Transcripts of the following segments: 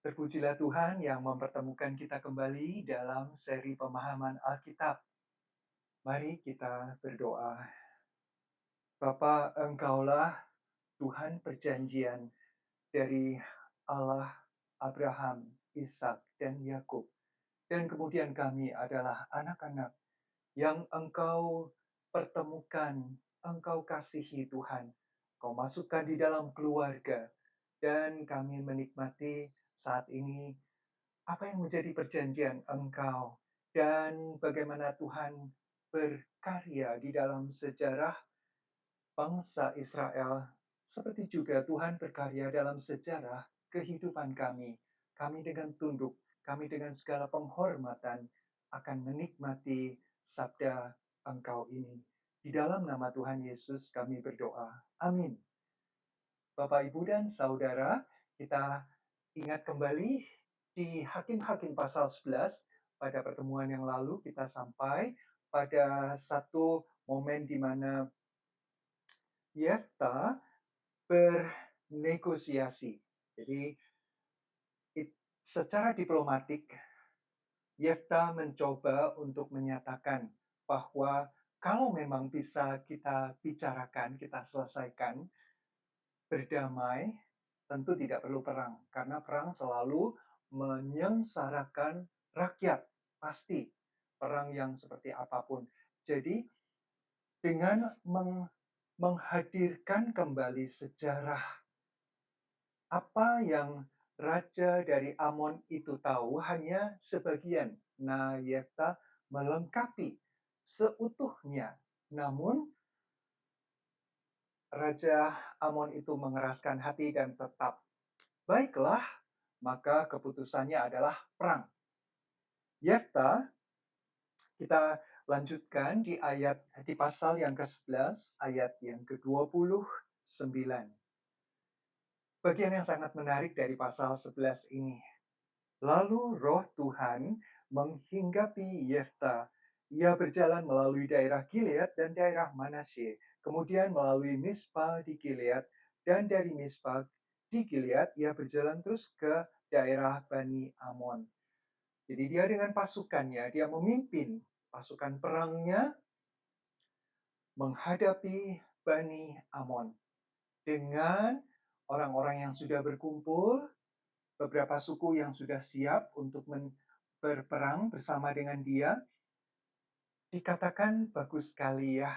Terpujilah Tuhan yang mempertemukan kita kembali dalam seri pemahaman Alkitab. Mari kita berdoa. Bapa, Engkaulah Tuhan perjanjian dari Allah Abraham, Ishak, dan Yakub. Dan kemudian kami adalah anak-anak yang Engkau pertemukan, Engkau kasihi Tuhan. Kau masukkan di dalam keluarga, dan kami menikmati saat ini apa yang menjadi perjanjian Engkau dan bagaimana Tuhan berkarya di dalam sejarah bangsa Israel, seperti juga Tuhan berkarya dalam sejarah kehidupan kami. Kami dengan tunduk, kami dengan segala penghormatan akan menikmati sabda Engkau ini. Di dalam nama Tuhan Yesus kami berdoa. Amin. Bapak, Ibu, dan Saudara, kita ingat kembali di Hakim-Hakim pasal 11. Pada pertemuan yang lalu kita sampai pada satu momen di mana Yefta bernegosiasi. Jadi secara diplomatik Yefta mencoba untuk menyatakan bahwa kalau memang bisa kita bicarakan, kita selesaikan, berdamai, tentu tidak perlu perang. Karena perang selalu menyengsarakan rakyat. Pasti. Perang yang seperti apapun. Jadi, dengan menghadirkan kembali sejarah apa yang raja dari Amon itu tahu hanya sebagian. Nah, Yefta melengkapi seutuhnya. Namun, Raja Amon itu mengeraskan hati dan tetap, baiklah, maka keputusannya adalah perang. Yefta, kita lanjutkan di pasal yang ke-11, ayat yang ke-29. Bagian yang sangat menarik dari pasal 11 ini. Lalu roh Tuhan menghinggapi Yefta. Ia berjalan melalui daerah Gilead dan daerah Manasye, kemudian melalui Mispa di Gilead, dan dari Mispa di Gilead ia berjalan terus ke daerah Bani Amon. Jadi dia dengan pasukannya, dia memimpin pasukan perangnya menghadapi Bani Amon. Dengan orang-orang yang sudah berkumpul, beberapa suku yang sudah siap untuk berperang bersama dengan dia, dikatakan bagus sekali ya.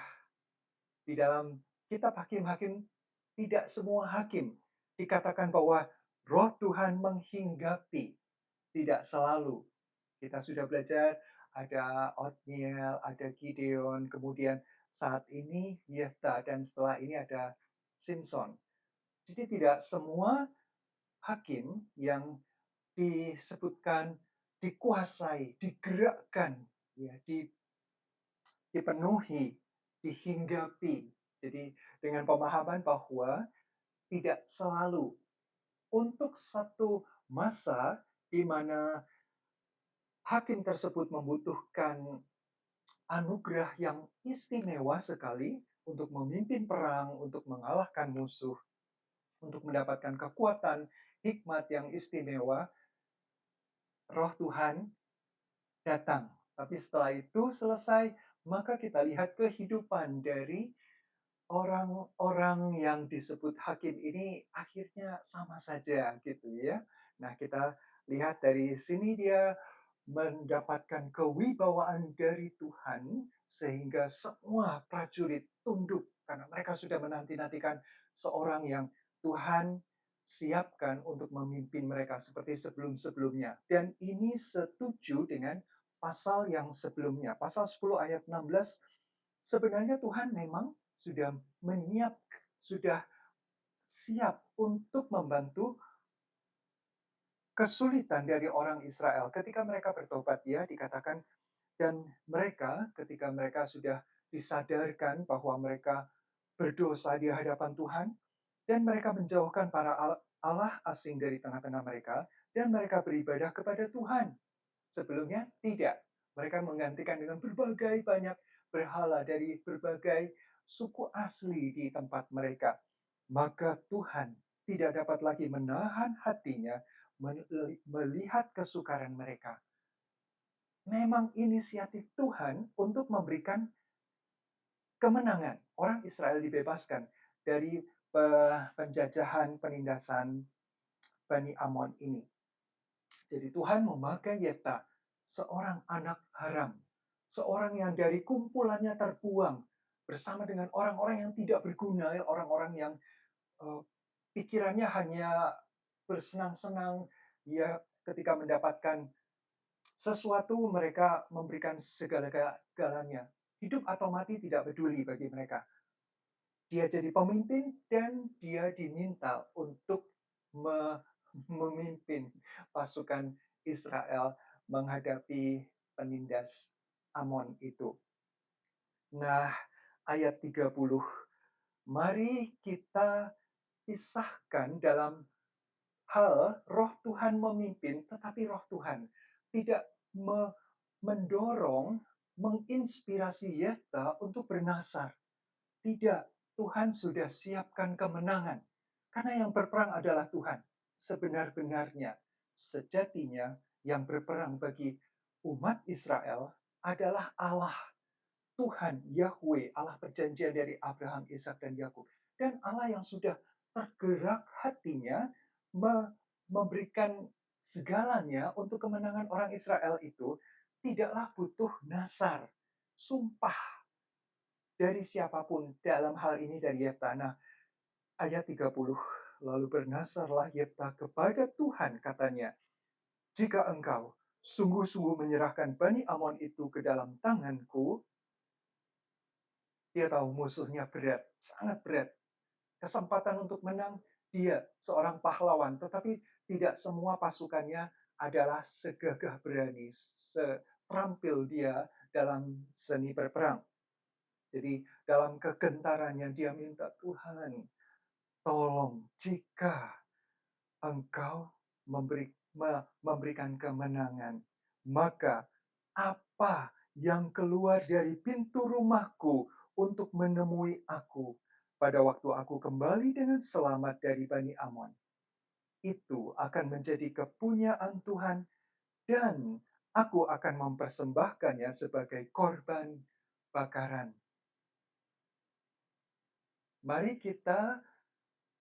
Di dalam kitab Hakim-Hakim, tidak semua hakim dikatakan bahwa roh Tuhan menghinggapi. Tidak selalu. Kita sudah belajar ada Othniel, ada Gideon, kemudian saat ini Yefta, dan setelah ini ada Simpson. Jadi tidak semua hakim yang disebutkan dikuasai, digerakkan, ya, dipenuhi, dihinggapi. Jadi dengan pemahaman bahwa tidak selalu untuk satu masa di mana hakim tersebut membutuhkan anugerah yang istimewa sekali untuk memimpin perang, untuk mengalahkan musuh, untuk mendapatkan kekuatan, hikmat yang istimewa, roh Tuhan datang. Tapi setelah itu selesai, maka kita lihat kehidupan dari orang-orang yang disebut hakim ini akhirnya sama saja gitu ya. Nah, kita lihat dari sini dia mendapatkan kewibawaan dari Tuhan sehingga semua prajurit tunduk karena mereka sudah menanti-nantikan seorang yang Tuhan siapkan untuk memimpin mereka seperti sebelum-sebelumnya. Dan ini setuju dengan pasal yang sebelumnya. Pasal 10 ayat 16, sebenarnya Tuhan memang sudah siap untuk membantu kesulitan dari orang Israel ketika mereka bertobat, ya, dikatakan, dan mereka ketika mereka sudah disadarkan bahwa mereka berdosa di hadapan Tuhan dan mereka menjauhkan para Allah asing dari tengah-tengah mereka dan mereka beribadah kepada Tuhan. Sebelumnya tidak. Mereka menggantikan dengan berbagai banyak berhala dari berbagai suku asli di tempat mereka. Maka Tuhan tidak dapat lagi menahan hatinya melihat kesukaran mereka. Memang inisiatif Tuhan untuk memberikan kemenangan. Orang Israel dibebaskan dari penjajahan, penindasan Bani Amon ini. Jadi Tuhan memakai Yefta, seorang anak haram, seorang yang dari kumpulannya terbuang bersama dengan orang-orang yang tidak berguna, ya, orang-orang yang uh, pikirannya hanya bersenang-senang. Ya, ketika mendapatkan sesuatu mereka memberikan segala-galanya. Hidup atau mati tidak peduli bagi mereka. Dia jadi pemimpin dan dia diminta untuk memimpin pasukan Israel menghadapi penindas Amon itu. Nah, ayat 30. Mari kita pisahkan dalam hal roh Tuhan memimpin, tetapi roh Tuhan tidak mendorong, menginspirasi Yefta untuk bernasar. Tidak, Tuhan sudah siapkan kemenangan. Karena yang berperang adalah Tuhan. Sebenar-benarnya, sejatinya yang berperang bagi umat Israel adalah Allah. Tuhan, Yahweh, Allah perjanjian dari Abraham, Ishak dan Yakub. Dan Allah yang sudah tergerak hatinya memberikan segalanya untuk kemenangan orang Israel itu tidaklah butuh nasar, sumpah dari siapapun dalam hal ini dari Yefta. Nah, ayat 30. Lalu bernasarlah Yefta kepada Tuhan katanya, jika engkau sungguh-sungguh menyerahkan Bani Amon itu ke dalam tanganku, dia tahu musuhnya berat, sangat berat. Kesempatan untuk menang, dia seorang pahlawan, tetapi tidak semua pasukannya adalah segagah berani, seterampil dia dalam seni berperang. Jadi dalam kegentarannya dia minta, Tuhan, tolong jika engkau memberikan kemenangan, maka apa yang keluar dari pintu rumahku untuk menemui aku pada waktu aku kembali dengan selamat dari Bani Amon, itu akan menjadi kepunyaan Tuhan dan aku akan mempersembahkannya sebagai korban bakaran. Mari kita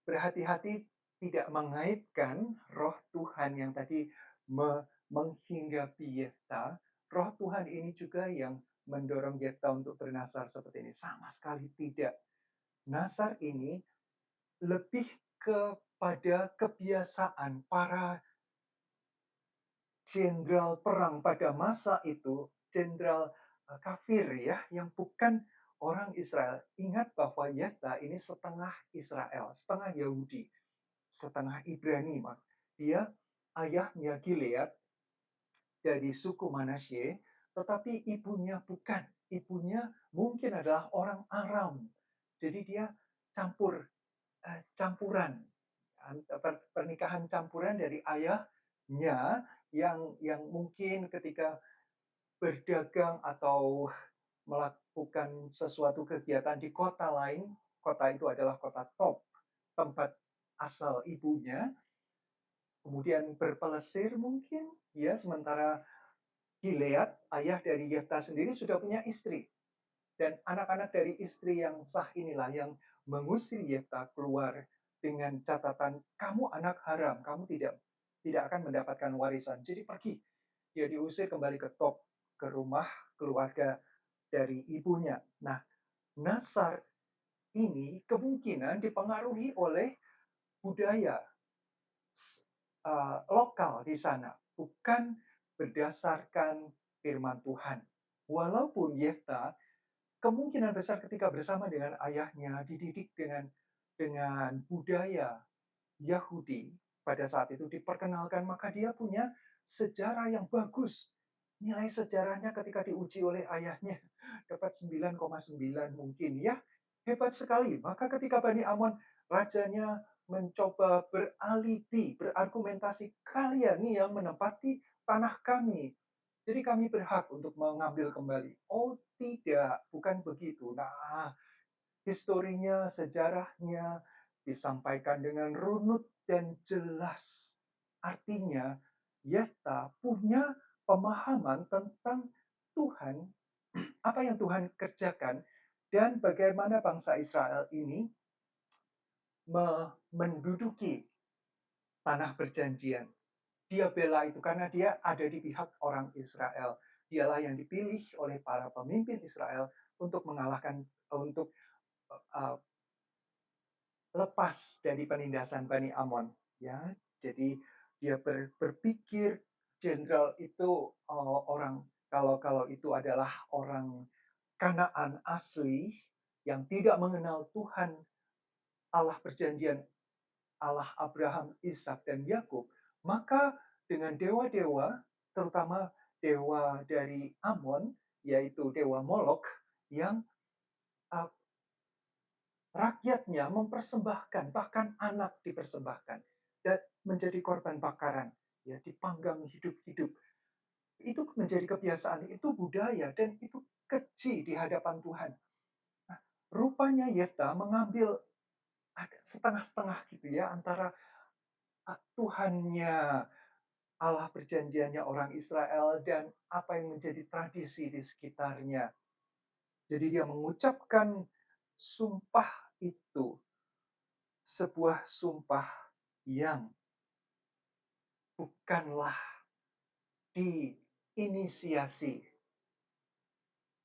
berhati-hati tidak mengaitkan roh Tuhan yang tadi menghinggapi Yefta. Roh Tuhan ini juga yang mendorong Yefta untuk bernasar seperti ini. Sama sekali tidak. Nasar ini lebih kepada kebiasaan para jenderal perang pada masa itu, jenderal kafir ya, yang bukan orang Israel. Ingat bahwa Yefta ini setengah Israel, setengah Yahudi, setengah Ibrani. Dia ayahnya Gilead dari suku Manasye, tetapi ibunya bukan. Ibunya mungkin adalah orang Aram. Jadi dia campuran, pernikahan campuran dari ayahnya yang mungkin ketika berdagang atau melakukan sesuatu kegiatan di kota lain, kota itu adalah kota Top, tempat asal ibunya, kemudian berpelesir mungkin, ya, sementara Gilead, ayah dari Yefta sendiri sudah punya istri. Dan anak-anak dari istri yang sah inilah yang mengusir Yefta keluar dengan catatan, kamu anak haram, kamu tidak akan mendapatkan warisan. Jadi pergi. Dia diusir kembali ke Top, ke rumah keluarga dari ibunya. Nah, Nasar ini kemungkinan dipengaruhi oleh budaya lokal di sana, bukan berdasarkan firman Tuhan. Walaupun Yefta kemungkinan besar ketika bersama dengan ayahnya dididik dengan budaya Yahudi pada saat itu diperkenalkan, maka dia punya sejarah yang bagus. Nilai sejarahnya ketika diuji oleh ayahnya dapat 9,9 mungkin ya. Hebat sekali. Maka ketika Bani Amon rajanya mencoba beralibi, berargumentasi, kalian nih yang menempati tanah kami. Jadi kami berhak untuk mengambil kembali. Oh tidak, bukan begitu. Nah, historinya, sejarahnya disampaikan dengan runut dan jelas. Artinya, Yefta punya pemahaman tentang Tuhan, apa yang Tuhan kerjakan, dan bagaimana bangsa Israel ini menduduki tanah perjanjian. Dia bela itu karena dia ada di pihak orang Israel. Dialah yang dipilih oleh para pemimpin Israel untuk mengalahkan, untuk uh, lepas dari penindasan Bani Amon. Ya, jadi dia berpikir jenderal itu orang, kalau itu adalah orang Kanaan asli yang tidak mengenal Tuhan Allah perjanjian, Allah Abraham, Ishak dan Yakub, maka dengan dewa-dewa, terutama dewa dari Amon, yaitu dewa Molok, yang uh, rakyatnya mempersembahkan, bahkan anak dipersembahkan dan menjadi korban bakaran, ya, dipanggang hidup-hidup. Itu menjadi kebiasaan, itu budaya, dan itu keji di hadapan Tuhan. Nah, rupanya Yefta mengambil ada setengah-setengah gitu ya, antara Tuhannya, Allah perjanjiannya orang Israel, dan apa yang menjadi tradisi di sekitarnya. Jadi dia mengucapkan sumpah itu, sebuah sumpah yang bukanlah diinisiasi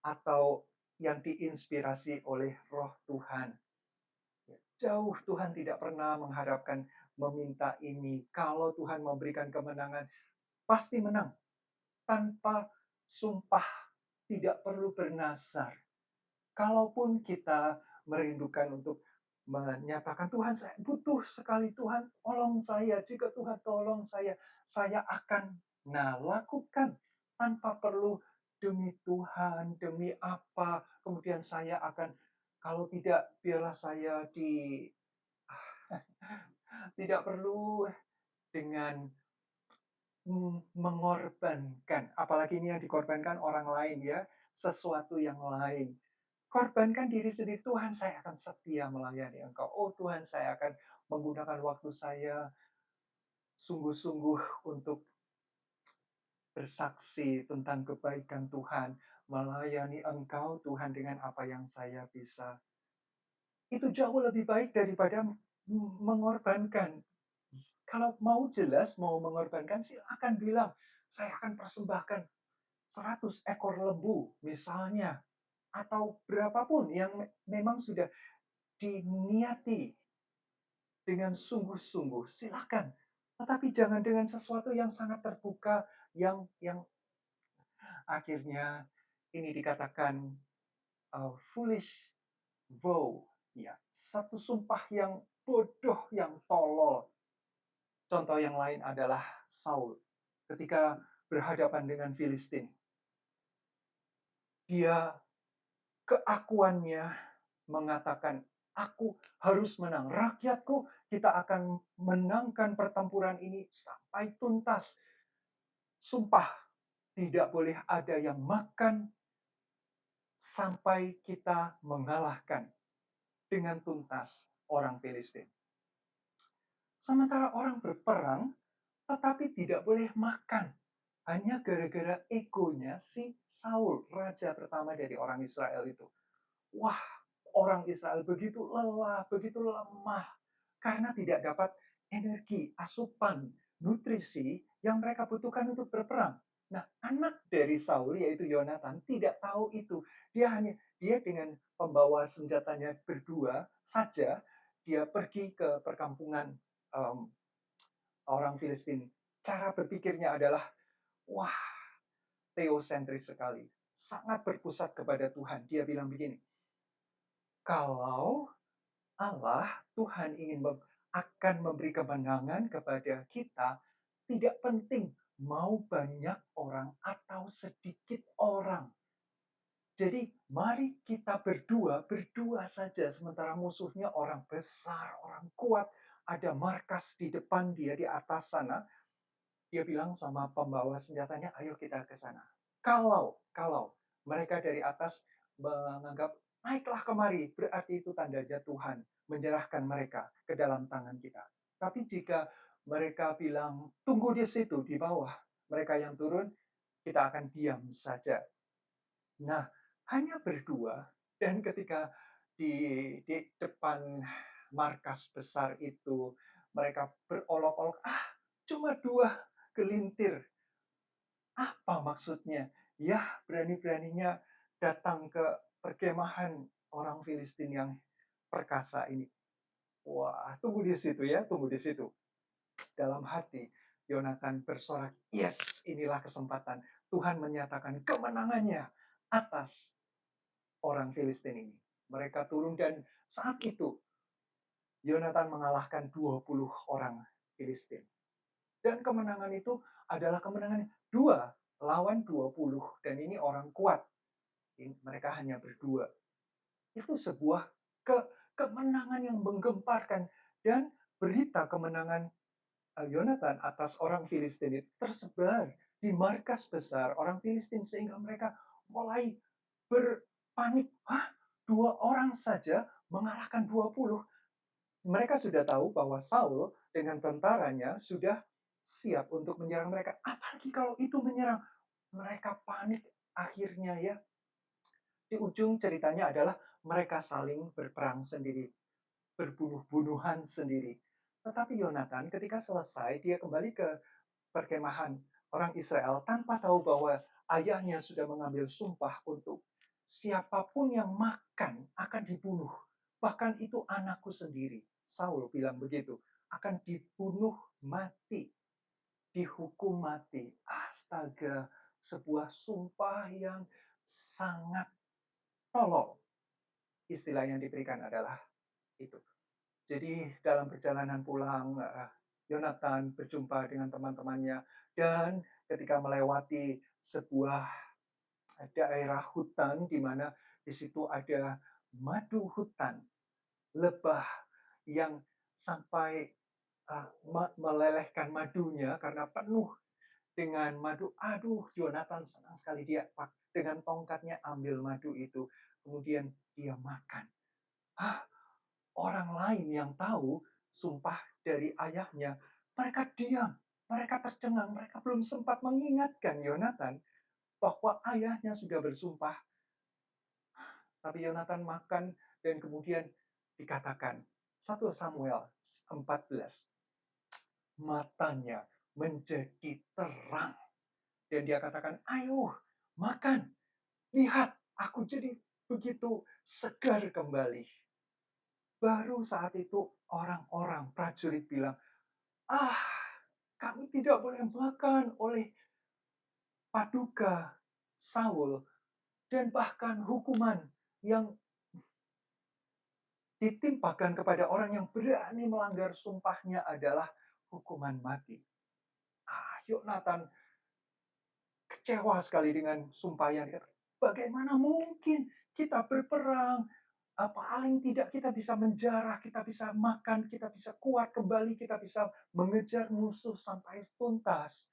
atau yang diinspirasi oleh Roh Tuhan. Jauh, Tuhan tidak pernah mengharapkan meminta ini. Kalau Tuhan memberikan kemenangan, pasti menang. Tanpa sumpah, tidak perlu bernasar. Kalaupun kita merindukan untuk menyatakan, Tuhan, saya butuh sekali, Tuhan tolong saya, jika Tuhan tolong saya akan, nah, lakukan tanpa perlu demi Tuhan, demi apa, kemudian saya akan, kalau tidak biarlah saya tidak perlu dengan mengorbankan, apalagi ini yang dikorbankan orang lain ya, sesuatu yang lain. Korbankan diri sendiri, Tuhan saya akan setia melayani Engkau. Oh Tuhan, saya akan menggunakan waktu saya sungguh-sungguh untuk bersaksi tentang kebaikan Tuhan, melayani Engkau Tuhan dengan apa yang saya bisa. Itu jauh lebih baik daripada mengorbankan. Kalau mau jelas, mau mengorbankan, silakan bilang, saya akan persembahkan 100 ekor lembu misalnya, atau berapapun yang memang sudah diniati dengan sungguh-sungguh, silakan. Tetapi jangan dengan sesuatu yang sangat terbuka, yang akhirnya ini dikatakan foolish vow, ya, satu sumpah yang bodoh, yang tolol. Contoh yang lain adalah Saul ketika berhadapan dengan Filistin. Dia keakuannya mengatakan, aku harus menang. Rakyatku, kita akan menangkan pertempuran ini sampai tuntas. Sumpah, tidak boleh ada yang makan sampai kita mengalahkan dengan tuntas orang Filistin. Sementara orang berperang, tetapi tidak boleh makan. Hanya gara-gara egonya si Saul, raja pertama dari orang Israel itu. Wah, orang Israel begitu lelah, begitu lemah, karena tidak dapat energi, asupan, nutrisi yang mereka butuhkan untuk berperang. Nah, anak dari Saul, yaitu Yonatan, tidak tahu itu. Dia dengan pembawa senjatanya berdua saja, dia pergi ke perkampungan um, orang Filistin. Cara berpikirnya adalah, wah, teosentris sekali. Sangat berpusat kepada Tuhan. Dia bilang begini, kalau Allah, Tuhan akan memberi kemenangan kepada kita, tidak penting mau banyak orang atau sedikit orang. Jadi mari kita berdua saja, sementara musuhnya orang besar, orang kuat, ada markas di depan dia di atas sana. Dia bilang sama pembawa senjatanya, ayo kita ke sana. Kalau mereka dari atas menganggap, naiklah kemari, berarti itu tandanya Tuhan menyerahkan mereka ke dalam tangan kita. Tapi jika mereka bilang, "Tunggu di situ, di bawah," mereka yang turun, kita akan diam saja. Nah, hanya berdua dan ketika di depan markas besar itu mereka berolok-olok, "Ah, cuma 2 gelintir." Apa maksudnya? Yah, berani-beraninya datang ke perkemahan orang Filistin yang perkasa ini. Wah, tunggu di situ ya, tunggu di situ. Dalam hati, Yonatan bersorak, "Yes, inilah kesempatan." Tuhan menyatakan kemenangannya atas orang Filistin ini. Mereka turun dan saat itu Yonatan mengalahkan 20 orang Filistin. Dan kemenangan itu adalah kemenangan 2 lawan 20. Dan ini orang kuat. Mereka hanya berdua. Itu sebuah kemenangan yang menggemparkan. Dan berita kemenangan Yonatan atas orang Filistin itu tersebar di markas besar orang Filistin sehingga mereka mulai berpanik. Hah? 2 orang saja mengalahkan 20. Mereka sudah tahu bahwa Saul dengan tentaranya sudah siap untuk menyerang mereka. Apalagi kalau itu menyerang. Mereka panik. Akhirnya ya, di ujung ceritanya adalah mereka saling berperang sendiri, berbunuh-bunuhan sendiri. Tetapi Yonatan ketika selesai, dia kembali ke perkemahan orang Israel tanpa tahu bahwa ayahnya sudah mengambil sumpah untuk siapapun yang makan akan dibunuh. Bahkan itu anakku sendiri. Saul bilang begitu. Akan dibunuh mati. Dihukum mati. Astaga, sebuah sumpah yang sangat tolol. Istilah yang diberikan adalah itu. Jadi dalam perjalanan pulang, Yonatan berjumpa dengan teman-temannya dan ketika melewati sebuah daerah hutan di mana di situ ada madu hutan, lebah yang sampai melelehkan madunya karena penuh dengan madu. Aduh, Yonatan senang sekali dia dengan tongkatnya ambil madu itu, kemudian dia makan. Ah, orang lain yang tahu sumpah dari ayahnya, mereka diam, mereka tercengang, mereka belum sempat mengingatkan Yonatan bahwa ayahnya sudah bersumpah. Tapi Yonatan makan dan kemudian dikatakan 1 Samuel 14, matanya menjadi terang dan dia katakan, "Ayo, makan. Lihat, aku jadi begitu segar kembali." Baru saat itu orang-orang prajurit bilang, "Ah, kami tidak boleh makan oleh paduka Saul dan bahkan hukuman yang ditimpakan kepada orang yang berani melanggar sumpahnya adalah hukuman mati." Yonatan kecewa sekali dengan sumpah yang dikatakan. Bagaimana mungkin kita berperang? Paling tidak kita bisa menjarah, kita bisa makan, kita bisa kuat kembali, kita bisa mengejar musuh sampai tuntas.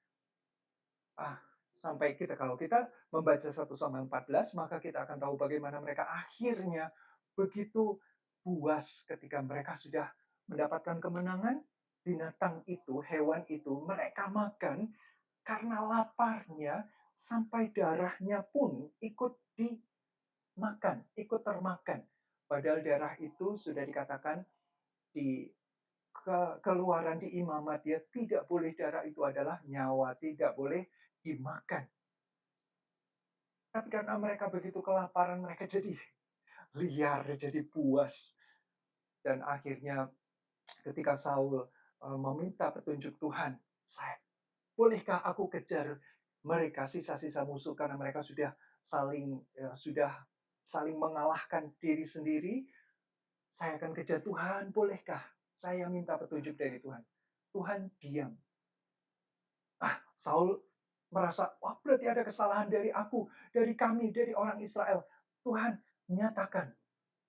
Sampai kalau kita membaca 1 Samuel 14, maka kita akan tahu bagaimana mereka akhirnya begitu puas ketika mereka sudah mendapatkan kemenangan, binatang itu, hewan itu, mereka makan karena laparnya sampai darahnya pun ikut dimakan, ikut termakan. Padahal darah itu sudah dikatakan di keluaran di imamat ya, tidak boleh darah itu adalah nyawa, tidak boleh dimakan. Tapi karena mereka begitu kelaparan, mereka jadi liar, jadi puas. Dan akhirnya ketika Saul meminta petunjuk Tuhan, bolehkah aku kejar mereka sisa-sisa musuh karena mereka sudah saling mengalahkan diri sendiri. Saya akan kejar Tuhan, bolehkah? Saya minta petunjuk dari Tuhan. Tuhan diam. Saul merasa, wah berarti ada kesalahan dari aku, dari kami, dari orang Israel. Tuhan nyatakan,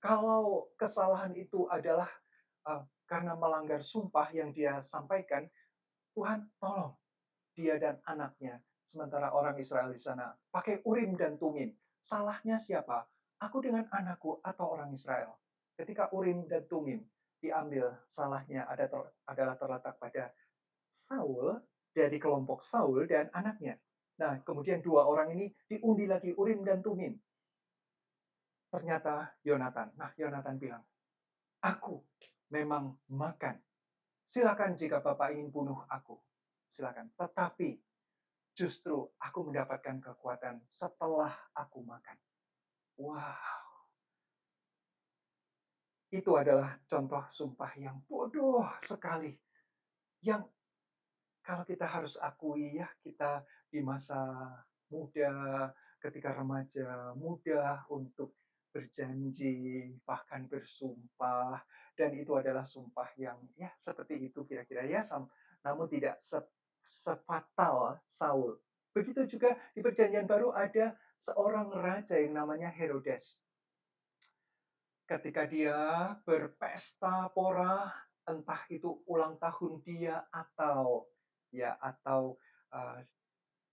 kalau kesalahan itu adalah karena melanggar sumpah yang dia sampaikan, Tuhan tolong dia dan anaknya. Sementara orang Israel di sana pakai Urim dan Tumim. Salahnya siapa? Aku dengan anakku atau orang Israel? Ketika Urim dan Tumim diambil, salahnya adalah terletak pada Saul, dari kelompok Saul dan anaknya. Nah, kemudian 2 orang ini diundi lagi, Urim dan Tumim. Ternyata Yonatan. Nah, Yonatan bilang, "Aku memang makan. Silakan jika Bapak ingin bunuh aku, silakan. Tetapi justru aku mendapatkan kekuatan setelah aku makan." Wah, itu adalah contoh sumpah yang bodoh sekali, yang kalau kita harus akui ya, kita di masa muda, ketika remaja, mudah untuk berjanji, bahkan bersumpah, dan itu adalah sumpah yang ya seperti itu kira-kira ya, namun tidak sefatal Saul. Begitu juga di Perjanjian Baru ada seorang raja yang namanya Herodes. Ketika dia berpesta pora, entah itu ulang tahun dia atau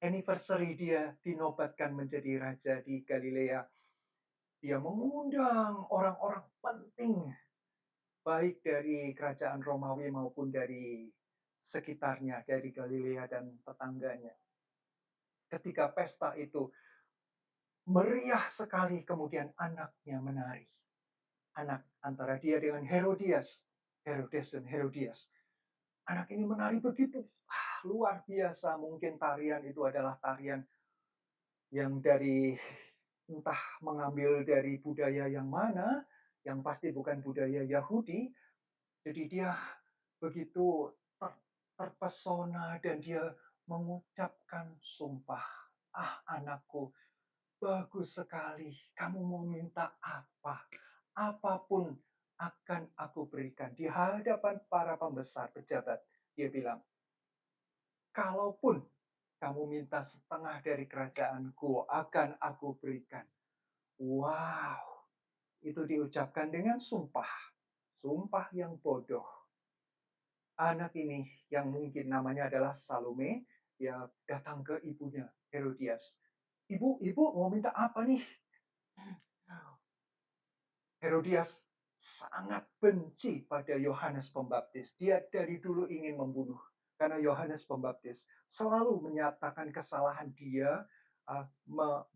anniversary dia dinobatkan menjadi raja di Galilea, dia mengundang orang-orang penting baik dari kerajaan Romawi maupun dari sekitarnya, dari Galilea dan tetangganya. Ketika pesta itu meriah sekali, kemudian anaknya menari. Anak antara dia dengan Herodes dan Herodias. Anak ini menari begitu luar biasa. Mungkin tarian itu adalah tarian yang dari entah mengambil dari budaya yang mana, yang pasti bukan budaya Yahudi. Jadi dia begitu terpesona dan dia mengucapkan sumpah. "Ah, anakku, bagus sekali. Kamu mau minta apa? Apapun akan aku berikan." Di hadapan para pembesar pejabat, dia bilang, "Kalaupun kamu minta setengah dari kerajaanku, akan aku berikan." Wow, itu diucapkan dengan sumpah. Sumpah yang bodoh. Anak ini yang mungkin namanya adalah Salome, dia datang ke ibunya, Herodias. "Ibu, ibu mau minta apa nih?" Herodias sangat benci pada Yohanes Pembaptis. Dia dari dulu ingin membunuh. Karena Yohanes Pembaptis selalu menyatakan kesalahan dia,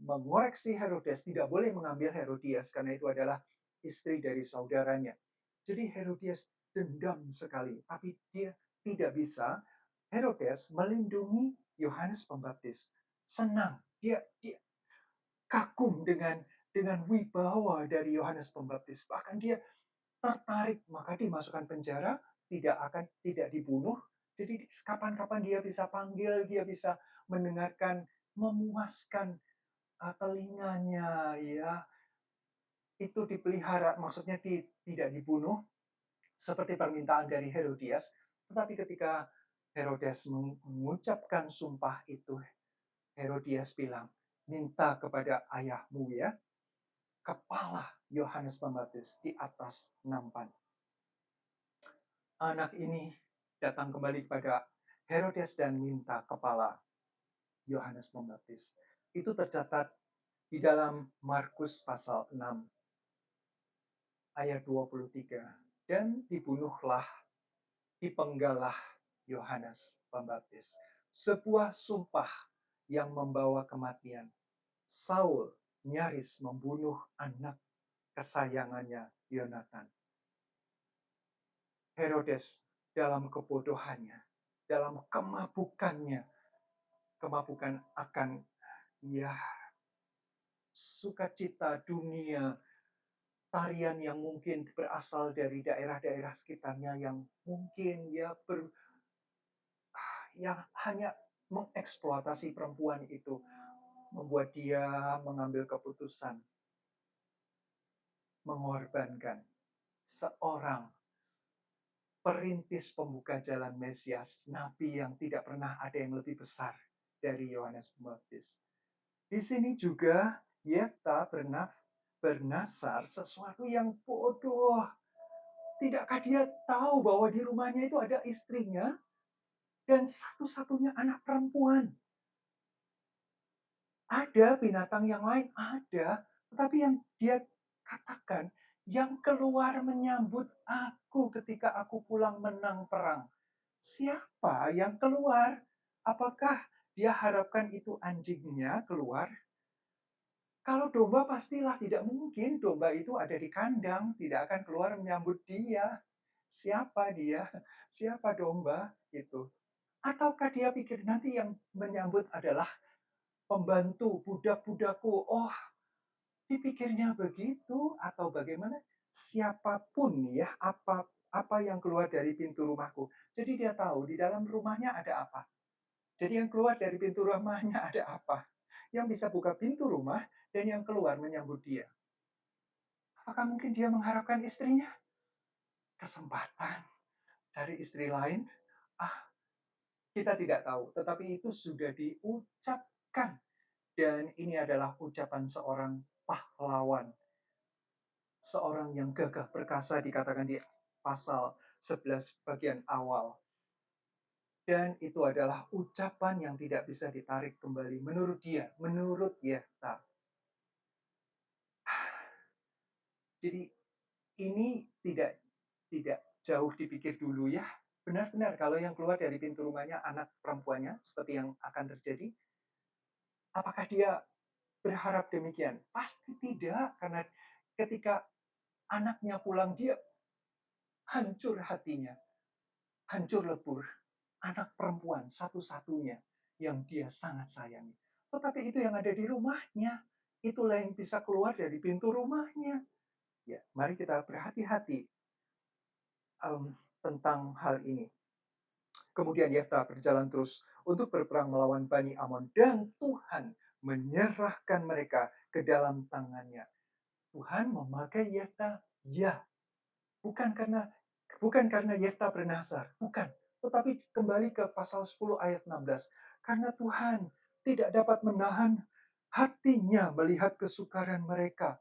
mengoreksi Herodes, tidak boleh mengambil Herodias karena itu adalah istri dari saudaranya. Jadi Herodias dendam sekali, tapi dia tidak bisa. Herodes melindungi Yohanes Pembaptis. Senang, dia kagum dengan wibawa dari Yohanes Pembaptis. Bahkan dia tertarik, maka dimasukkan penjara, tidak dibunuh. Jadi kapan-kapan dia bisa panggil, dia bisa mendengarkan, memuaskan telinganya, ya. Itu dipelihara, maksudnya tidak dibunuh seperti permintaan dari Herodias, tetapi ketika Herodes mengucapkan sumpah itu, Herodias bilang, "Minta kepada ayahmu ya, kepala Yohanes Pembaptis di atas nampan." Anak ini datang kembali kepada Herodes dan minta kepala Yohanes Pembaptis. Itu tercatat di dalam Markus pasal 6 ayat 23. Dan dibunuhlah, dipenggalah Yohanes Pembaptis. Sebuah sumpah yang membawa kematian. Saul nyaris membunuh anak kesayangannya Yonatan. Herodes dalam kebodohannya, dalam kemabukannya, kemabukan akan ya sukacita dunia, tarian yang mungkin berasal dari daerah-daerah sekitarnya yang mungkin yang hanya mengeksploitasi perempuan itu, membuat dia mengambil keputusan mengorbankan seorang perintis pembuka jalan Mesias, nabi yang tidak pernah ada yang lebih besar dari Yohanes Pembaptis. Di sini juga Yefta bernasar sesuatu yang bodoh. Tidakkah dia tahu bahwa di rumahnya itu ada istrinya dan satu-satunya anak perempuan? Ada binatang yang lain, ada. Tetapi yang dia katakan, yang keluar menyambut aku ketika aku pulang menang perang. Siapa yang keluar? Apakah dia harapkan itu anjingnya keluar? Kalau domba pastilah tidak mungkin domba itu ada di kandang, tidak akan keluar menyambut dia. Siapa dia? Siapa domba itu? Ataukah dia pikir nanti yang menyambut adalah pembantu, budak-budakku? Oh, dipikirnya begitu atau bagaimana? Siapapun ya, apa yang keluar dari pintu rumahku. Jadi dia tahu di dalam rumahnya ada apa. Jadi yang keluar dari pintu rumahnya ada apa. Yang bisa buka pintu rumah dan yang keluar menyambut dia. Apakah mungkin dia mengharapkan istrinya? Kesempatan cari istri lain? Ah, kita tidak tahu. Tetapi itu sudah diucapkan. Dan ini adalah ucapan seorang pahlawan. Seorang yang gagah perkasa dikatakan di pasal 11 bagian awal. Dan itu adalah ucapan yang tidak bisa ditarik kembali menurut dia, menurut Yefta. Jadi ini tidak jauh dipikir dulu ya. Benar-benar kalau yang keluar dari pintu rumahnya anak perempuannya seperti yang akan terjadi, apakah dia berharap demikian? Pasti tidak, karena ketika anaknya pulang dia hancur hatinya, hancur lebur. Anak perempuan satu-satunya yang dia sangat sayangi. Tetapi itu yang ada di rumahnya. Itulah yang bisa keluar dari pintu rumahnya. Ya, mari kita berhati-hati tentang hal ini. Kemudian Yefta berjalan terus untuk berperang melawan Bani Amon dan Tuhan menyerahkan mereka ke dalam tangannya. Tuhan memakai Yefta, ya, bukan karena Yefta bernasar, bukan. Tetapi kembali ke pasal 10 ayat 16. Karena Tuhan tidak dapat menahan hatinya melihat kesukaran mereka.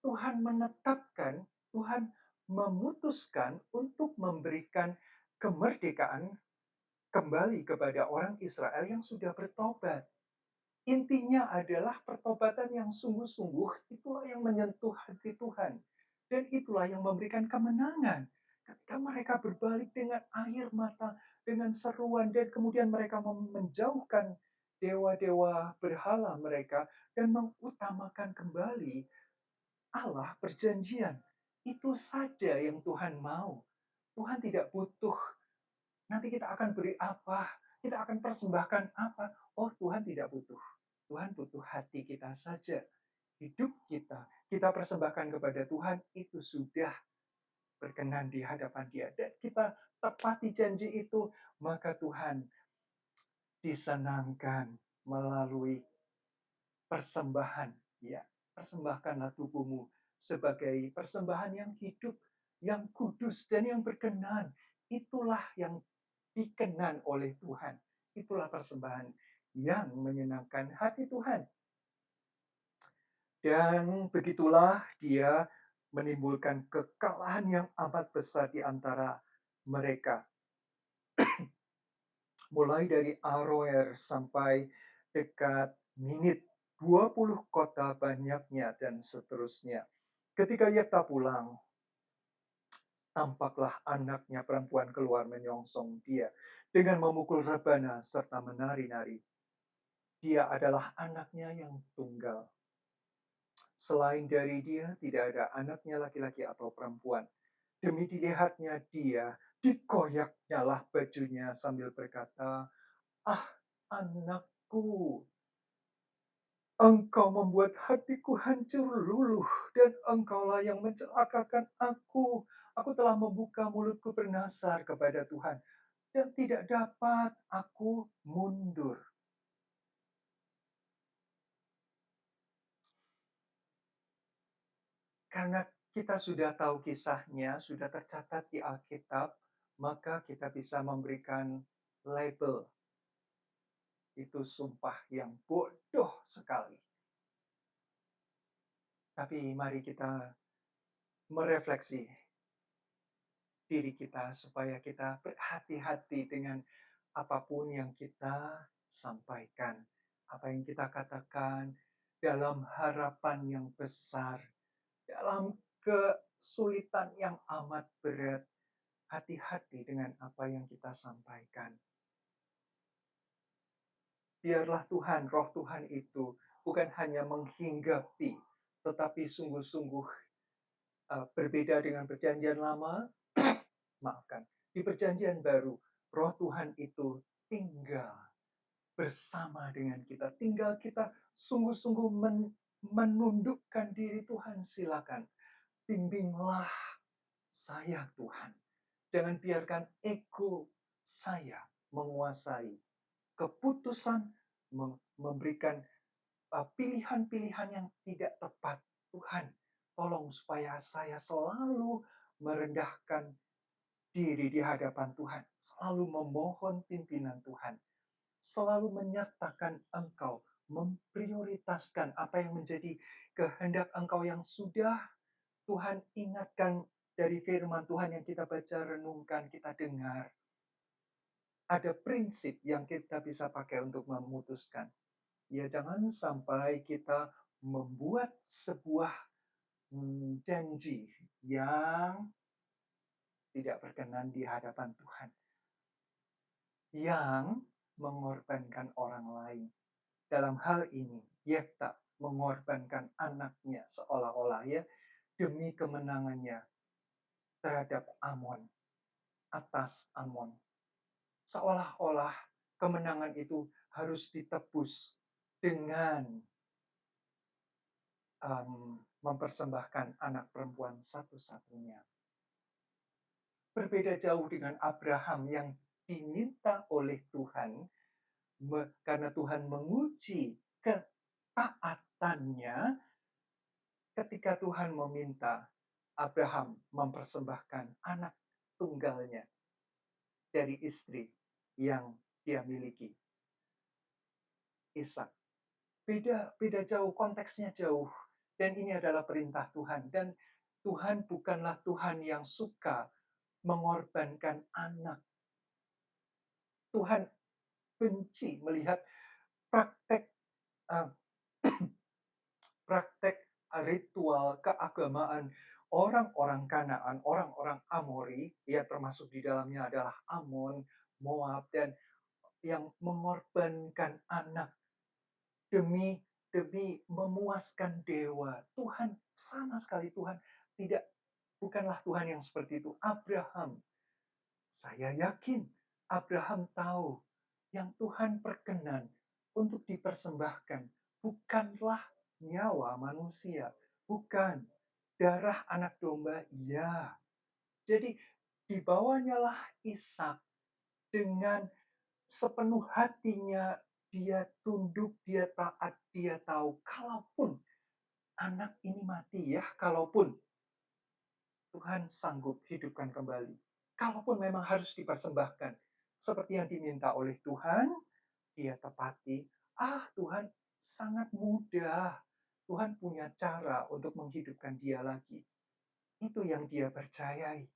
Tuhan menetapkan, Tuhan memutuskan untuk memberikan kemerdekaan kembali kepada orang Israel yang sudah bertobat. Intinya adalah pertobatan yang sungguh-sungguh, itulah yang menyentuh hati Tuhan. Dan itulah yang memberikan kemenangan. Ketika mereka berbalik dengan air mata, dengan seruan, dan kemudian mereka menjauhkan dewa-dewa berhala mereka, dan mengutamakan kembali Allah perjanjian. Itu saja yang Tuhan mau. Tuhan tidak butuh nanti kita akan beri apa, kita akan persembahkan apa. Oh, Tuhan tidak butuh. Tuhan butuh hati kita saja. Hidup kita, kita persembahkan kepada Tuhan, itu sudah berkenan di hadapan Dia. Dan kita tepati janji itu, maka Tuhan disenangkan melalui persembahan. Ya, persembahkanlah tubuhmu sebagai persembahan yang hidup, yang kudus, dan yang berkenan. Itulah yang dikenan oleh Tuhan. Itulah persembahan yang menyenangkan hati Tuhan. Dan begitulah dia menimbulkan kekalahan yang amat besar di antara mereka. Mulai dari Aroer sampai dekat Minit, 20 kota banyaknya dan seterusnya. Ketika Yefta pulang, tampaklah anaknya perempuan keluar menyongsong dia dengan memukul rebana serta menari-nari. Dia adalah anaknya yang tunggal. Selain dari dia, tidak ada anaknya laki-laki atau perempuan. Demi dilihatnya dia, dikoyaknyalah bajunya sambil berkata, "Ah, anakku, engkau membuat hatiku hancur luluh, dan engkaulah yang mencelakakan aku. Aku telah membuka mulutku bernasar kepada Tuhan, dan tidak dapat aku mundur." Karena kita sudah tahu kisahnya, sudah tercatat di Alkitab, maka kita bisa memberikan label. Itu sumpah yang bodoh sekali. Tapi mari kita merefleksi diri kita supaya kita berhati-hati dengan apapun yang kita sampaikan, apa yang kita katakan dalam harapan yang besar, dalam kesulitan yang amat berat, hati-hati dengan apa yang kita sampaikan. Biarlah Tuhan, Roh Tuhan itu bukan hanya menghinggapi, tetapi sungguh-sungguh berbeda dengan perjanjian lama, maafkan, di perjanjian baru, Roh Tuhan itu tinggal bersama dengan kita. Tinggal kita sungguh-sungguh menundukkan diri. Tuhan, silakan bimbinglah saya Tuhan. Jangan biarkan ego saya menguasai keputusan, memberikan pilihan-pilihan yang tidak tepat. Tuhan, tolong supaya saya selalu merendahkan diri di hadapan Tuhan, selalu memohon pimpinan Tuhan, selalu menyatakan Engkau, memprioritaskan apa yang menjadi kehendak Engkau yang sudah Tuhan ingatkan dari firman Tuhan yang kita baca, renungkan, kita dengar. Ada prinsip yang kita bisa pakai untuk memutuskan. Ya, jangan sampai kita membuat sebuah janji yang tidak berkenan di hadapan Tuhan, yang mengorbankan orang lain. Dalam hal ini, Yefta mengorbankan anaknya seolah-olah ya demi kemenangannya terhadap Amon, atas Amon. Seolah-olah kemenangan itu harus ditebus dengan mempersembahkan anak perempuan satu-satunya. Berbeda jauh dengan Abraham yang diminta oleh Tuhan, karena Tuhan menguji ketaatannya ketika Tuhan meminta Abraham mempersembahkan anak tunggalnya dari istri yang dia miliki, Ishak. Beda jauh, konteksnya jauh. Dan ini adalah perintah Tuhan. Dan Tuhan bukanlah Tuhan yang suka mengorbankan anak. Tuhan benci melihat praktek uh, praktek ritual keagamaan orang-orang Kanaan, orang-orang Amori, ya termasuk di dalamnya adalah Amon, Moab, dan yang mengorbankan anak demi demi memuaskan dewa. Tuhan sama sekali Tuhan tidak, bukanlah Tuhan yang seperti itu. Abraham, saya yakin Abraham tahu yang Tuhan perkenan untuk dipersembahkan bukanlah nyawa manusia, bukan darah anak domba, iya. Jadi dibawanyalah Ishak dengan sepenuh hatinya, dia tunduk, dia taat, dia tahu kalaupun anak ini mati ya, kalaupun Tuhan sanggup hidupkan kembali. Kalaupun memang harus dipersembahkan seperti yang diminta oleh Tuhan, dia tepati. Tuhan sangat mudah. Tuhan punya cara untuk menghidupkan dia lagi. Itu yang dia percayai.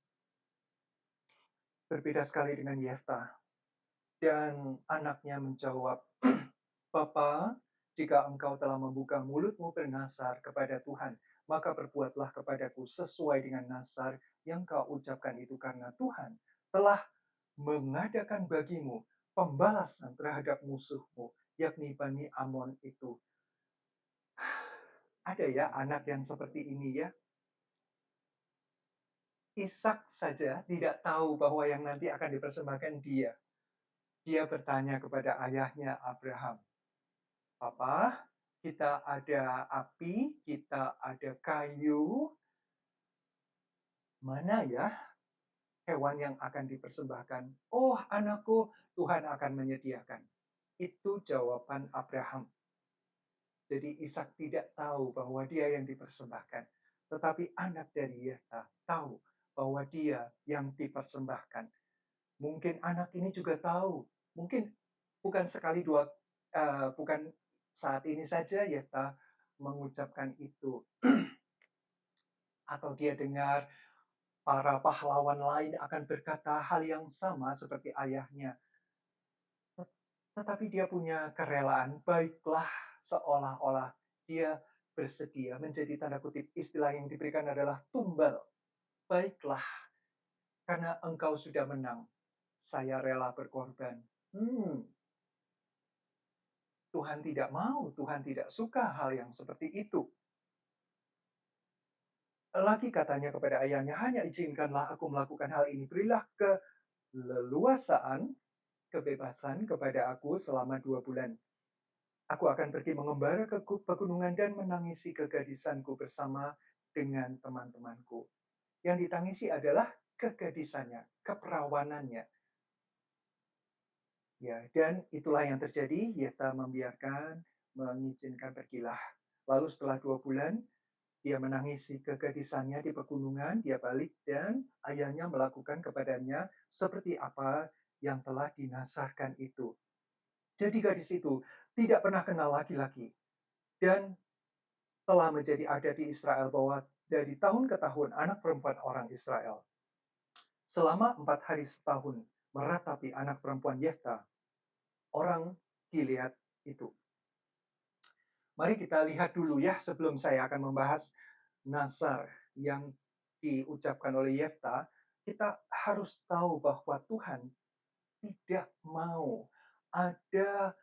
Berbeda sekali dengan Yefta. Dan anaknya menjawab, Bapa, jika engkau telah membuka mulutmu bernasar kepada Tuhan, maka berbuatlah kepadaku sesuai dengan nasar yang kau ucapkan itu, karena Tuhan telah mengadakan bagimu pembalasan terhadap musuhmu, yakni Bani Amon itu. Ada ya anak yang seperti ini ya. Ishak saja tidak tahu bahwa yang nanti akan dipersembahkan dia. Dia bertanya kepada ayahnya Abraham, Papa, kita ada api, kita ada kayu, mana ya hewan yang akan dipersembahkan? Oh, anakku, Tuhan akan menyediakan. Itu jawaban Abraham. Jadi Ishak tidak tahu bahwa dia yang dipersembahkan. Tetapi anak dari Yefta tahu bahwa dia yang dipersembahkan. Mungkin anak ini juga tahu. Mungkin bukan sekali dua, bukan saat ini saja Yefta mengucapkan itu. Atau dia dengar para pahlawan lain akan berkata hal yang sama seperti ayahnya. Tetapi dia punya kerelaan, baiklah seolah-olah dia bersedia menjadi tanda kutip istilah yang diberikan adalah tumbal. Baiklah, karena engkau sudah menang, saya rela berkorban. Hmm, Tuhan tidak mau, Tuhan tidak suka hal yang seperti itu. Lagi katanya kepada ayahnya, hanya izinkanlah aku melakukan hal ini. Berilah keleluasaan, kebebasan kepada aku selama 2 bulan. Aku akan pergi mengembara ke pegunungan dan menangisi kegadisanku bersama dengan teman-temanku. Yang ditangisi adalah kegadisannya, keperawanannya. Ya, dan itulah yang terjadi. Yefta mengizinkan pergilah. Lalu setelah 2 bulan, dia menangisi kegadisannya di pegunungan, dia balik dan ayahnya melakukan kepadanya seperti apa yang telah dinasarkan itu. Jadi gadis itu tidak pernah kenal laki-laki dan telah menjadi adat di Israel bahwa dari tahun ke tahun anak perempuan orang Israel selama 4 hari setahun meratapi anak perempuan Yefta, orang Gilead itu. Mari kita lihat dulu ya sebelum saya akan membahas Nasar yang diucapkan oleh Yefta, kita harus tahu bahwa Tuhan tidak mau ada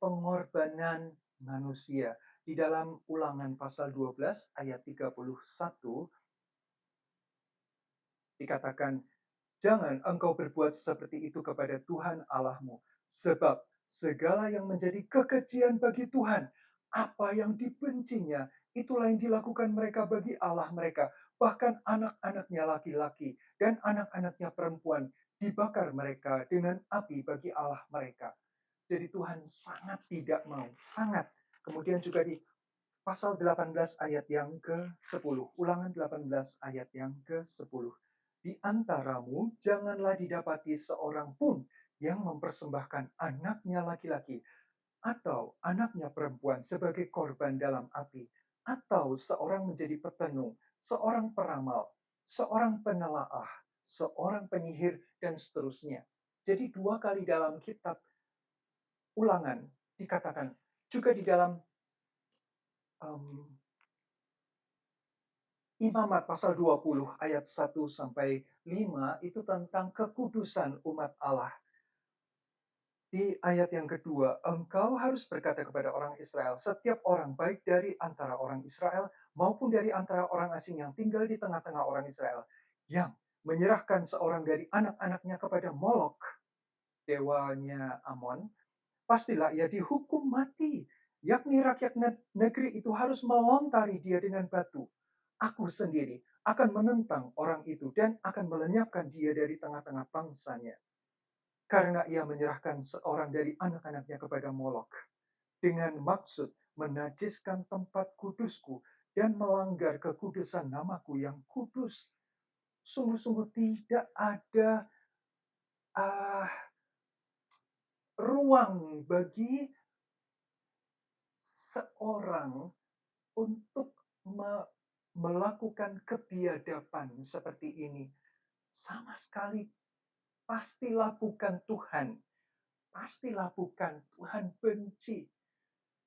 pengorbanan manusia. Di dalam Ulangan pasal 12 ayat 31 dikatakan, jangan engkau berbuat seperti itu kepada Tuhan Allahmu, sebab segala yang menjadi kekejian bagi Tuhan, apa yang dibencinya, itulah yang dilakukan mereka bagi Allah mereka. Bahkan anak-anaknya laki-laki dan anak-anaknya perempuan dibakar mereka dengan api bagi Allah mereka. Jadi Tuhan sangat tidak mau, sangat. Kemudian juga di pasal 18 ayat yang ke-10. Ulangan 18 ayat yang ke-10. Di antaramu janganlah didapati seorang pun yang mempersembahkan anaknya laki-laki atau anaknya perempuan sebagai korban dalam api, atau seorang menjadi petenung, seorang peramal, seorang penelaah, seorang penyihir, dan seterusnya. Jadi 2 kali dalam kitab Ulangan dikatakan, juga di dalam um, Imamat pasal 20 ayat 1 sampai 5 itu tentang kekudusan umat Allah. Di ayat yang kedua, engkau harus berkata kepada orang Israel, setiap orang baik dari antara orang Israel maupun dari antara orang asing yang tinggal di tengah-tengah orang Israel, yang menyerahkan seorang dari anak-anaknya kepada Molok, dewanya Amon, pastilah ia dihukum mati. Yakni rakyat negeri itu harus melontari dia dengan batu. Aku sendiri akan menentang orang itu dan akan melenyapkan dia dari tengah-tengah bangsanya. Karena ia menyerahkan seorang dari anak-anaknya kepada Molok. Dengan maksud menajiskan tempat kudusku dan melanggar kekudusan namaku yang kudus. Sungguh-sungguh tidak ada uh, ruang bagi seorang untuk melakukan kebiadaban seperti ini. Sama sekali pastilah bukan Tuhan. Pastilah bukan. Tuhan benci.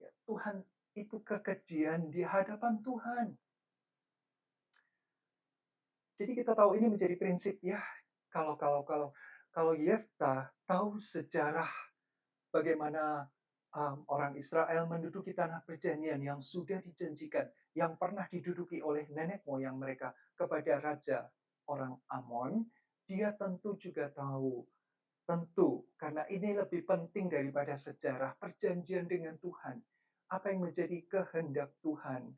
Ya, Tuhan itu kekejian di hadapan Tuhan. Jadi kita tahu ini menjadi prinsip ya. Kalau Yefta tahu sejarah bagaimana orang Israel menduduki tanah perjanjian yang sudah dijanjikan, yang pernah diduduki oleh nenek moyang mereka kepada raja orang Amon, dia tentu juga tahu, tentu karena ini lebih penting daripada sejarah perjanjian dengan Tuhan. Apa yang menjadi kehendak Tuhan,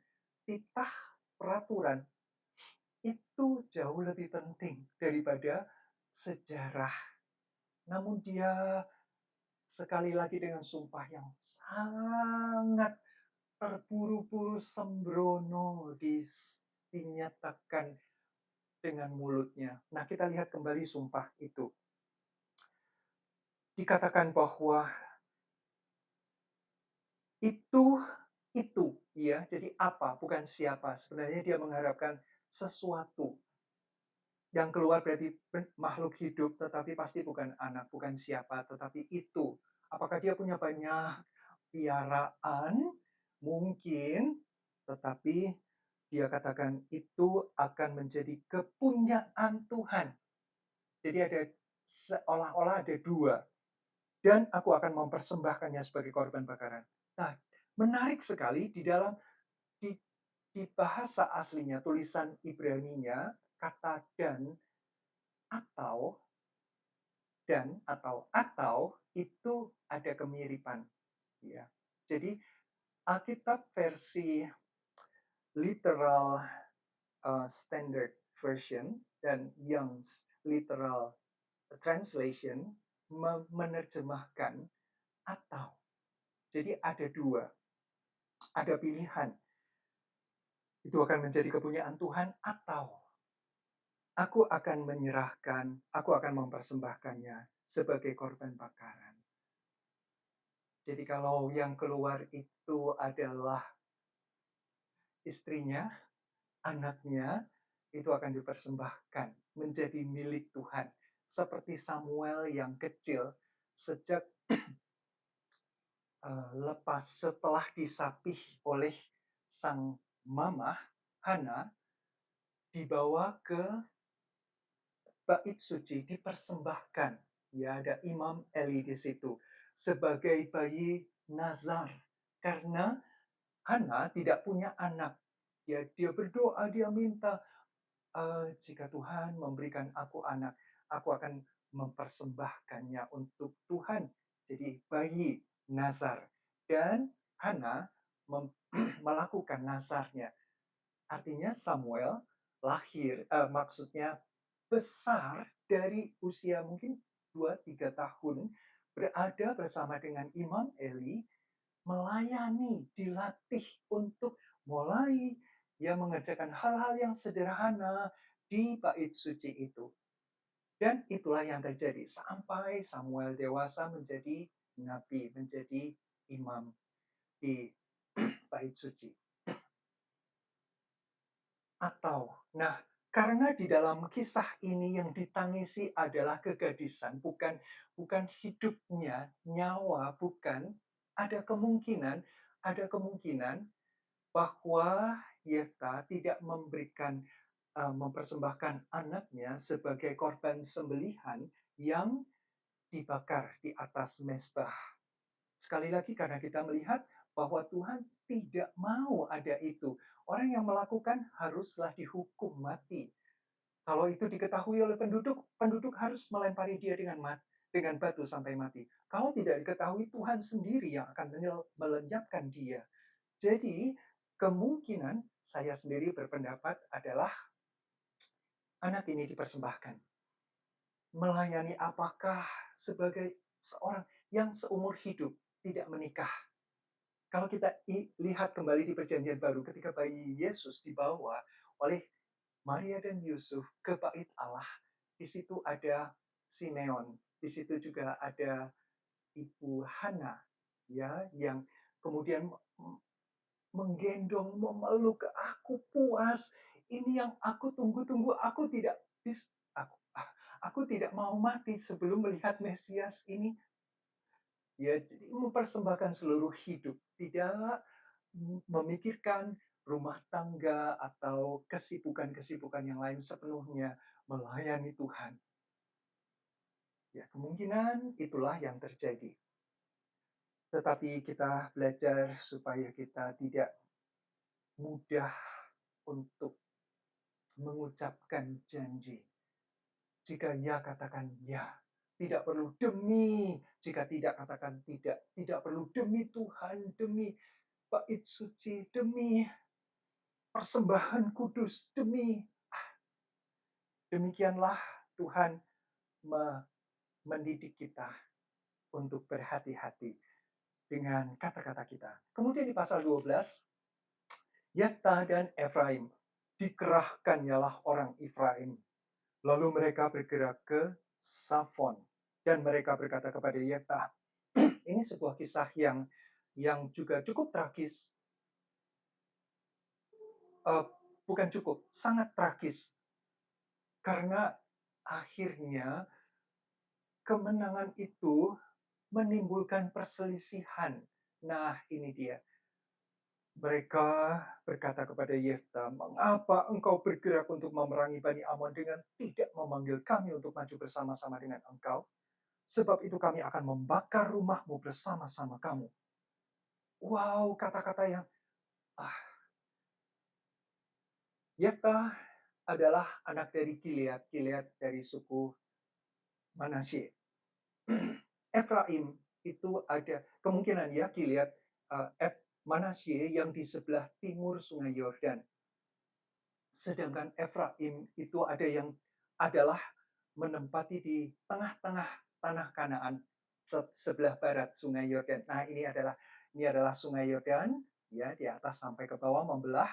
titah peraturan itu jauh lebih penting daripada sejarah. Namun dia sekali lagi dengan sumpah yang sangat terburu-buru sembrono dinyatakan dengan mulutnya. Nah, kita lihat kembali sumpah itu. Dikatakan bahwa itu ya. Jadi apa, bukan siapa. Sebenarnya dia mengharapkan sesuatu yang keluar berarti makhluk hidup, tetapi pasti bukan anak, bukan siapa, tetapi itu. Apakah dia punya banyak piaraan? Mungkin. tetapi dia katakan itu akan menjadi kepunyaan Tuhan. Jadi ada seolah-olah ada dua, dan aku akan mempersembahkannya sebagai korban bakaran. Nah, menarik sekali di dalam di, di bahasa aslinya tulisan Ibraninya kata atau atau itu ada kemiripan, ya. Jadi Alkitab versi literal standard version dan Young's literal translation menerjemahkan atau. Jadi ada dua, ada pilihan. Itu akan menjadi kepunyaan Tuhan atau aku akan menyerahkan, aku akan mempersembahkannya sebagai korban bakaran. Jadi kalau yang keluar itu adalah istrinya, anaknya, itu akan dipersembahkan menjadi milik Tuhan. Seperti Samuel yang kecil, sejak lepas setelah disapih oleh sang mama, Hana, dibawa ke bait suci, dipersembahkan. Ya, ada Imam Eli di situ sebagai bayi Nazar. Karena Hana tidak punya anak. Ya, dia berdoa, dia minta, jika Tuhan memberikan aku anak, aku akan mempersembahkannya untuk Tuhan. Jadi bayi Nazar. Dan Hana melakukan nazarnya. Artinya Samuel lahir, maksudnya besar dari usia mungkin 2-3 tahun, berada bersama dengan Imam Eli, melayani, dilatih untuk mulai ya mengerjakan hal-hal yang sederhana di bait suci itu. Dan itulah yang terjadi sampai Samuel dewasa menjadi nabi, menjadi imam di bait suci. Atau, nah, karena di dalam kisah ini yang ditangisi adalah kegadisan, bukan hidupnya, nyawa, bukan. Ada kemungkinan bahwa Yefta tidak mempersembahkan anaknya sebagai korban sembelihan yang dibakar di atas mezbah. Sekali lagi karena kita melihat bahwa Tuhan tidak mau ada itu. Orang yang melakukan haruslah dihukum mati. Kalau itu diketahui oleh penduduk, penduduk harus melempari dia dengan batu sampai mati. Kalau tidak diketahui, Tuhan sendiri yang akan melenyapkan dia. Jadi, kemungkinan saya sendiri berpendapat adalah anak ini dipersembahkan. Melayani apakah sebagai seorang yang seumur hidup tidak menikah? Kalau kita lihat kembali di Perjanjian Baru, ketika bayi Yesus dibawa oleh Maria dan Yusuf ke bait Allah, di situ ada Simeon, di situ juga ada Ibu Hana, ya, yang kemudian menggendong, memeluk, aku puas, ini yang aku tunggu-tunggu, aku tidak mau mati sebelum melihat Mesias ini. Ya, jadi mempersembahkan seluruh hidup, tidak memikirkan rumah tangga atau kesibukan-kesibukan yang lain, sepenuhnya melayani Tuhan. Ya, kemungkinan itulah yang terjadi. Tetapi kita belajar supaya kita tidak mudah untuk mengucapkan janji. Jika ya, katakan ya. Tidak perlu demi, jika tidak, katakan tidak. Tidak perlu demi Tuhan, demi bait suci, demi persembahan kudus, demi. Demikianlah Tuhan mendidik kita untuk berhati-hati dengan kata-kata kita. Kemudian di pasal 12, Yefta dan Efraim, dikerahkannyalah orang Efraim. Lalu mereka bergerak ke Safon. Dan mereka berkata kepada Yefta, ini sebuah kisah yang juga cukup tragis. Bukan cukup, sangat tragis. Karena akhirnya kemenangan itu menimbulkan perselisihan. Nah, ini dia. Mereka berkata kepada Yefta, "Mengapa engkau bergerak untuk memerangi Bani Ammon dengan tidak memanggil kami untuk maju bersama-sama dengan engkau? Sebab itu kami akan membakar rumahmu bersama-sama kamu." Wow, kata-kata yang ah, Yefta adalah anak dari Gilead, Gilead dari suku Manasye. Efraim itu ada kemungkinan ya Gilead, Manasye yang di sebelah timur Sungai Yordan. Sedangkan Efraim itu ada yang adalah menempati di tengah-tengah tanah Kanaan sebelah barat Sungai Yordan. Nah, ini adalah Sungai Yordan ya di atas sampai ke bawah membelah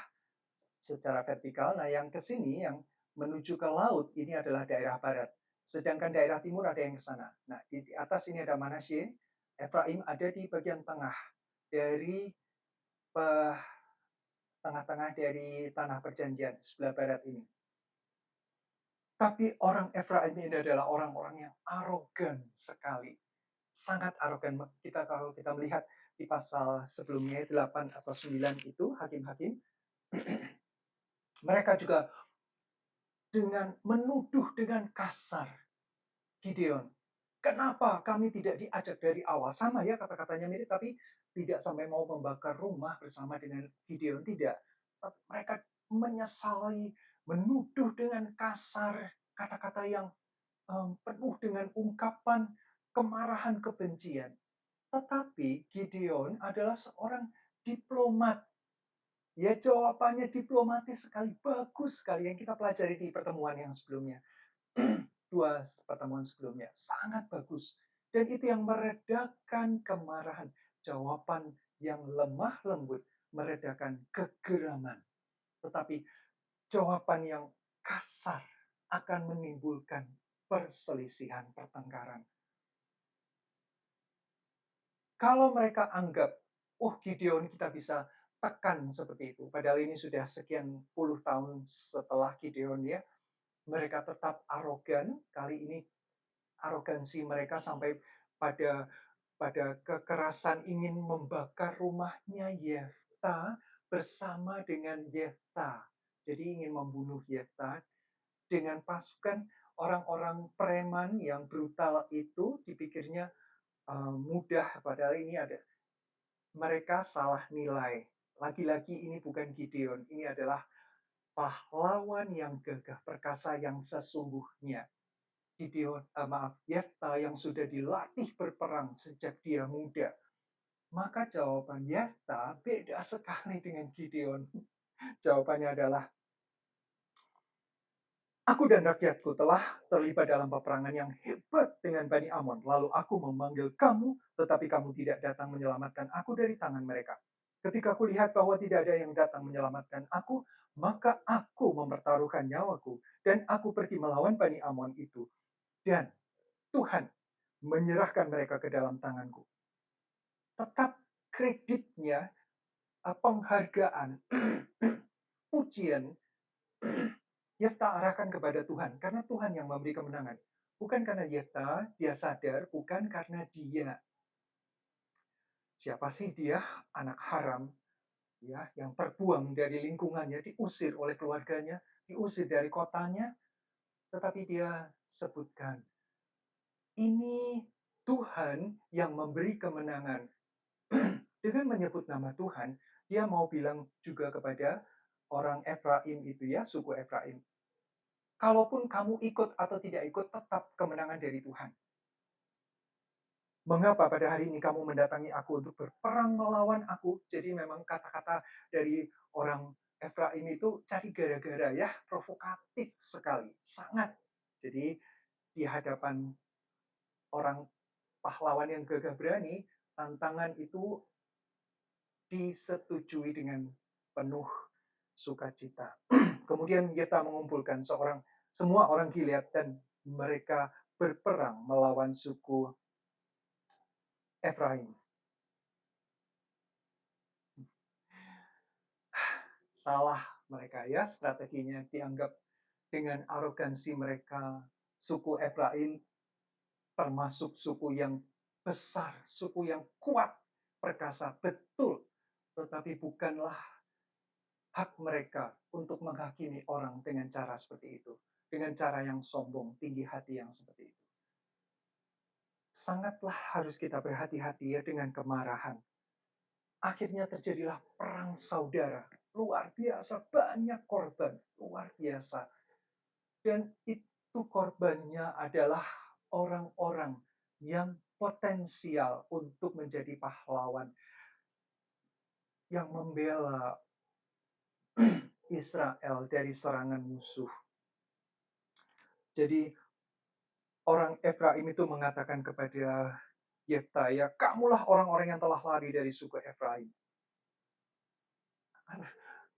secara vertikal. Nah, yang ke sini yang menuju ke laut ini adalah daerah barat. Sedangkan daerah timur ada yang ke sana. Nah, di atas ini ada Manasye, Efraim ada di bagian tengah dari tengah-tengah dari tanah perjanjian sebelah barat ini. Tapi orang Efraim ini adalah orang-orang yang arogan sekali. Sangat arogan. Kalau kita melihat di pasal sebelumnya 8 atau 9 itu hakim-hakim, mereka juga dengan menuduh dengan kasar Gideon. Kenapa kami tidak diajak dari awal? Sama ya kata-katanya mirip, tapi tidak sampai mau membakar rumah bersama dengan Gideon. Tidak. Mereka menyesali, menuduh dengan kasar, kata-kata yang penuh dengan ungkapan kemarahan, kebencian. Tetapi Gideon adalah seorang diplomat. Ya, jawabannya diplomatis sekali, bagus sekali yang kita pelajari di pertemuan yang sebelumnya. Dua pertemuan sebelumnya, sangat bagus. Dan itu yang meredakan kemarahan. Jawaban yang lemah lembut meredakan kegeraman. Tetapi jawaban yang kasar akan menimbulkan perselisihan, pertengkaran. Kalau mereka anggap, oh Gideon kita bisa tekan seperti itu. Padahal ini sudah sekian puluh tahun setelah Gideon ya. Mereka tetap arogan. Kali ini arogansi mereka sampai pada pada kekerasan ingin membakar rumahnya Yefta bersama dengan Yefta. Jadi ingin membunuh Yefta dengan pasukan orang-orang preman yang brutal itu dipikirnya mudah, padahal ini ada mereka salah nilai. Lagi-lagi ini bukan Gideon, ini adalah pahlawan yang gagah perkasa yang sesungguhnya. Yefta yang sudah dilatih berperang sejak dia muda. Maka jawaban Yefta beda sekali dengan Gideon. Jawabannya adalah, "Aku dan rakyatku telah terlibat dalam peperangan yang hebat dengan Bani Ammon. Lalu aku memanggil kamu, tetapi kamu tidak datang menyelamatkan aku dari tangan mereka. Ketika aku lihat bahwa tidak ada yang datang menyelamatkan aku, maka aku mempertaruhkan nyawaku dan aku pergi melawan Bani Ammon itu. Dan Tuhan menyerahkan mereka ke dalam tanganku." Tetap kreditnya, penghargaan, pujian Yefta arahkan kepada Tuhan, karena Tuhan yang memberi kemenangan. Bukan karena Yefta, dia sadar, bukan karena dia. Siapa sih dia? Anak haram, ya, yang terbuang dari lingkungannya, diusir oleh keluarganya, diusir dari kotanya, tetapi dia sebutkan, ini Tuhan yang memberi kemenangan. Dengan menyebut nama Tuhan, dia mau bilang juga kepada orang Efraim itu ya, suku Efraim, kalaupun kamu ikut atau tidak ikut, tetap kemenangan dari Tuhan. Mengapa pada hari ini kamu mendatangi aku untuk berperang melawan aku? Jadi memang kata-kata dari orang Efraim itu cari gara-gara ya, provokatif sekali, sangat. Jadi di hadapan orang pahlawan yang gagah berani, tantangan itu disetujui dengan penuh sukacita. Kemudian Yefta mengumpulkan semua orang Gilead dan mereka berperang melawan suku Efraim. Salah mereka ya, strateginya dianggap dengan arogansi mereka, suku Efraim termasuk suku yang besar, suku yang kuat, perkasa, betul. tetapi bukanlah hak mereka untuk menghakimi orang dengan cara seperti itu, dengan cara yang sombong, tinggi hati yang seperti itu. Sangatlah harus kita berhati-hati ya dengan kemarahan. Akhirnya terjadilah perang saudara. Luar biasa, banyak korban. Luar biasa. Dan itu korbannya adalah orang-orang yang potensial untuk menjadi pahlawan, yang membela Israel dari serangan musuh. Jadi orang Efraim itu mengatakan kepada Yefta, ya, kamulah orang-orang yang telah lari dari suku Efraim.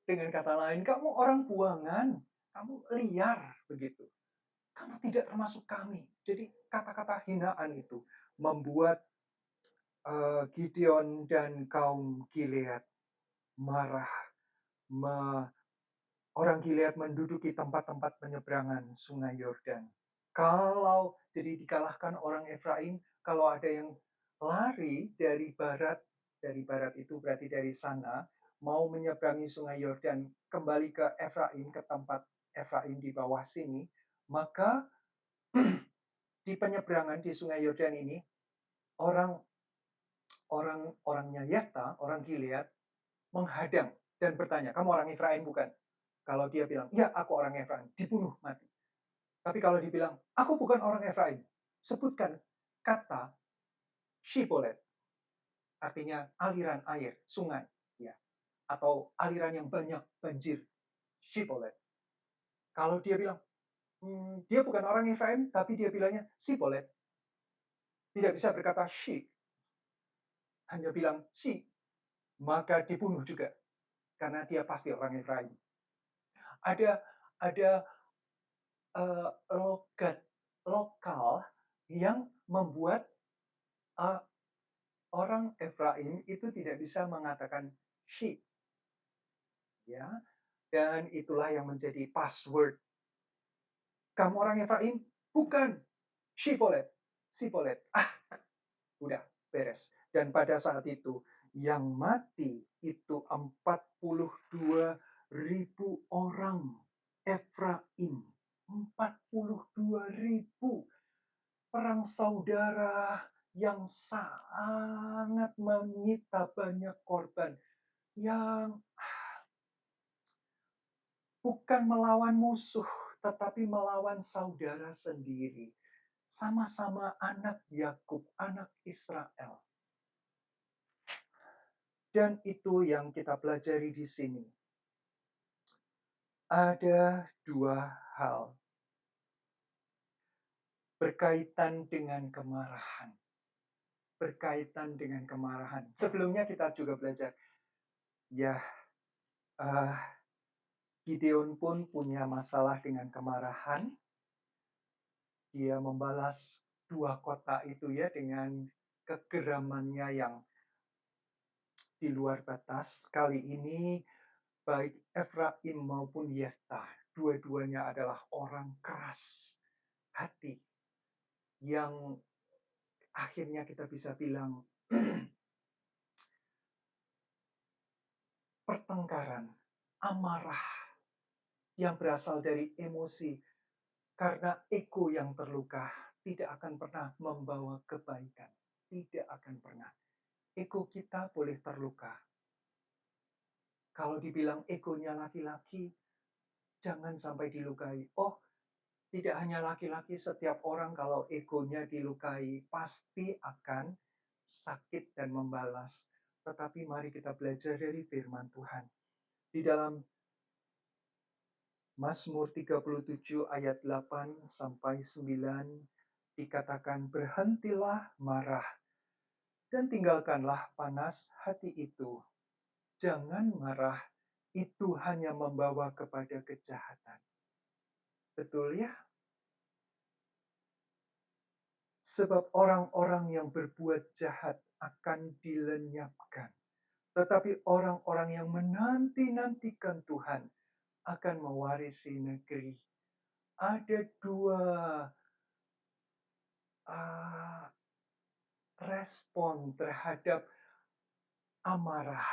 Dengan kata lain, kamu orang buangan, kamu liar begitu. Kamu tidak termasuk kami. Jadi kata-kata hinaan itu membuat Gideon dan kaum Gilead marah. Orang Gilead menduduki tempat-tempat penyeberangan Sungai Yordan. Kalau jadi dikalahkan orang Efraim, kalau ada yang lari dari barat itu berarti dari sana, mau menyeberangi Sungai Yordan, kembali ke Efraim, ke tempat Efraim di bawah sini, maka di penyeberangan di Sungai Yordan ini, orangnya Yefta, orang Gilead, menghadang dan bertanya, kamu orang Efraim bukan? Kalau dia bilang, iya aku orang Efraim, dibunuh mati. Tapi kalau dibilang, aku bukan orang Efraim, sebutkan kata Shibolet, artinya aliran air, sungai, ya, atau aliran yang banyak banjir, Shibolet. Kalau dia bilang, dia bukan orang Efraim, tapi dia bilangnya Shibolet, tidak bisa berkata Shi, hanya bilang Si, maka dibunuh juga, karena dia pasti orang Efraim. Ada logat lokal yang membuat uh, orang Efraim itu tidak bisa mengatakan she, ya, dan itulah yang menjadi password. Kamu orang Efraim? Bukan. Shibolet. Sibolet. Udah beres. Dan pada saat itu yang mati itu 42.000 orang Efraim. 42.000 perang saudara yang sangat menyita banyak korban, yang bukan melawan musuh, tetapi melawan saudara sendiri. Sama-sama anak Yakub, anak Israel. Dan itu yang kita pelajari di sini. Ada dua hal berkaitan dengan kemarahan. Berkaitan dengan kemarahan. Sebelumnya kita juga belajar, ya, Gideon pun punya masalah dengan kemarahan. Dia membalas dua kota itu ya dengan kegeramannya yang di luar batas. Kali ini baik Efraim maupun Yefta, dua-duanya adalah orang keras hati yang akhirnya kita bisa bilang pertengkaran, amarah yang berasal dari emosi karena ego yang terluka tidak akan pernah membawa kebaikan. Tidak akan pernah. Ego kita boleh terluka. Kalau dibilang egonya laki-laki, jangan sampai dilukai. Oh, tidak hanya laki-laki, setiap orang kalau egonya dilukai pasti akan sakit dan membalas. Tetapi mari kita belajar dari firman Tuhan. Di dalam Mazmur 37 ayat 8 sampai 9 dikatakan, berhentilah marah dan tinggalkanlah panas hati itu. Jangan marah, itu hanya membawa kepada kejahatan. Betul ya? Sebab orang-orang yang berbuat jahat akan dilenyapkan. Tetapi orang-orang yang menanti-nantikan Tuhan akan mewarisi negeri. Ada dua respon terhadap amarah.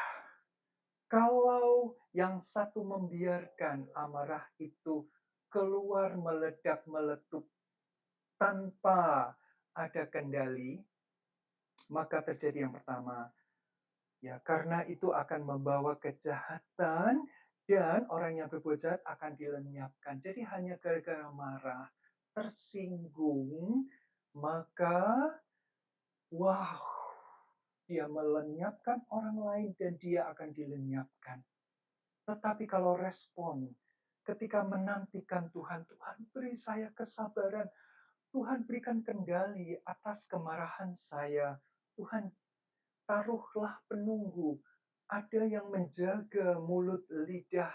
Kalau yang satu membiarkan amarah itu keluar meledak-meletup tanpa ada kendali, maka terjadi yang pertama, ya karena itu akan membawa kejahatan dan orang yang berbuat jahat akan dilenyapkan. Jadi hanya gara-gara marah, tersinggung, maka wow, dia melenyapkan orang lain dan dia akan dilenyapkan. Tetapi kalau respon ketika menantikan Tuhan, Tuhan beri saya kesabaran, Tuhan berikan kendali atas kemarahan saya. Tuhan taruhlah penunggu. Ada yang menjaga mulut lidah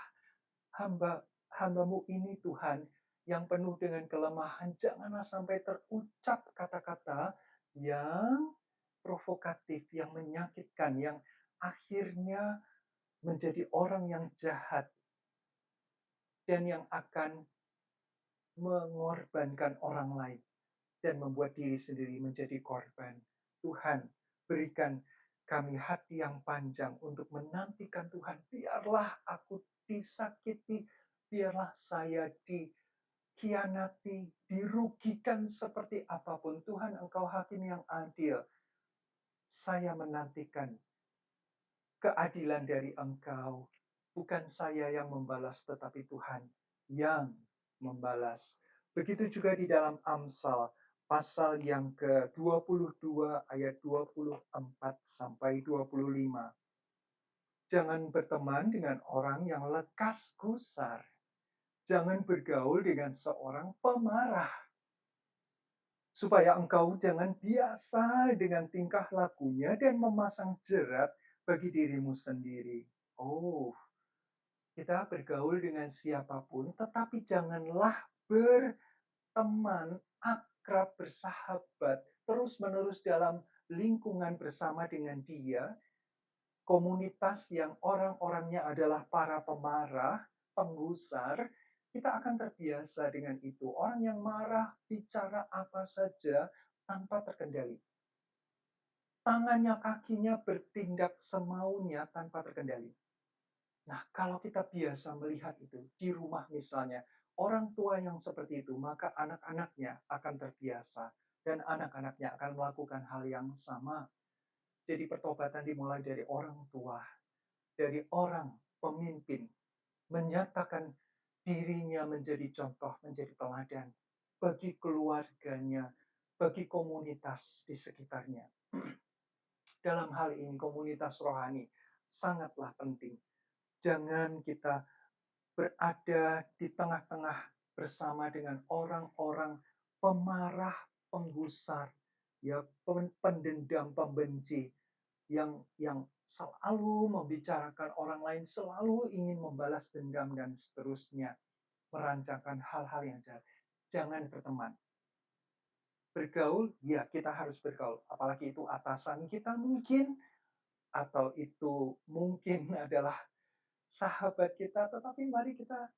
hambamu ini Tuhan, yang penuh dengan kelemahan. Janganlah sampai terucap kata-kata yang provokatif, yang menyakitkan, yang akhirnya menjadi orang yang jahat dan yang akan mengorbankan orang lain dan membuat diri sendiri menjadi korban. Tuhan, berikan kami hati yang panjang untuk menantikan Tuhan. Biarlah aku disakiti, biarlah saya dikhianati, dirugikan seperti apapun. Tuhan, Engkau hakim yang adil. Saya menantikan keadilan dari Engkau. Bukan saya yang membalas, tetapi Tuhan yang membalas. Begitu juga di dalam Amsal, pasal yang ke-22 ayat 24 sampai 25. Jangan berteman dengan orang yang lekas gusar. Jangan bergaul dengan seorang pemarah. Supaya engkau jangan biasa dengan tingkah lakunya dan memasang jerat bagi dirimu sendiri. Oh, kita bergaul dengan siapapun, tetapi janganlah berteman, akrab, bersahabat, terus-menerus dalam lingkungan bersama dengan dia, komunitas yang orang-orangnya adalah para pemarah, penggusar, kita akan terbiasa dengan itu. Orang yang marah, bicara apa saja tanpa terkendali. Tangannya, kakinya bertindak semaunya tanpa terkendali. Nah, kalau kita biasa melihat itu di rumah misalnya, orang tua yang seperti itu, maka anak-anaknya akan terbiasa dan anak-anaknya akan melakukan hal yang sama. Jadi pertobatan dimulai dari orang tua, dari orang pemimpin, menyatakan dirinya menjadi contoh, menjadi teladan bagi keluarganya, bagi komunitas di sekitarnya. Dalam hal ini komunitas rohani sangatlah penting. Jangan kita berada di tengah-tengah bersama dengan orang-orang pemarah, penggusar, ya pendendam, pembenci yang selalu membicarakan orang lain, selalu ingin membalas dendam dan seterusnya, merancangkan hal-hal yang jahat. Jangan berteman. Bergaul, ya kita harus bergaul. Apalagi itu atasan kita mungkin, atau itu mungkin adalah sahabat kita, tetapi mari kita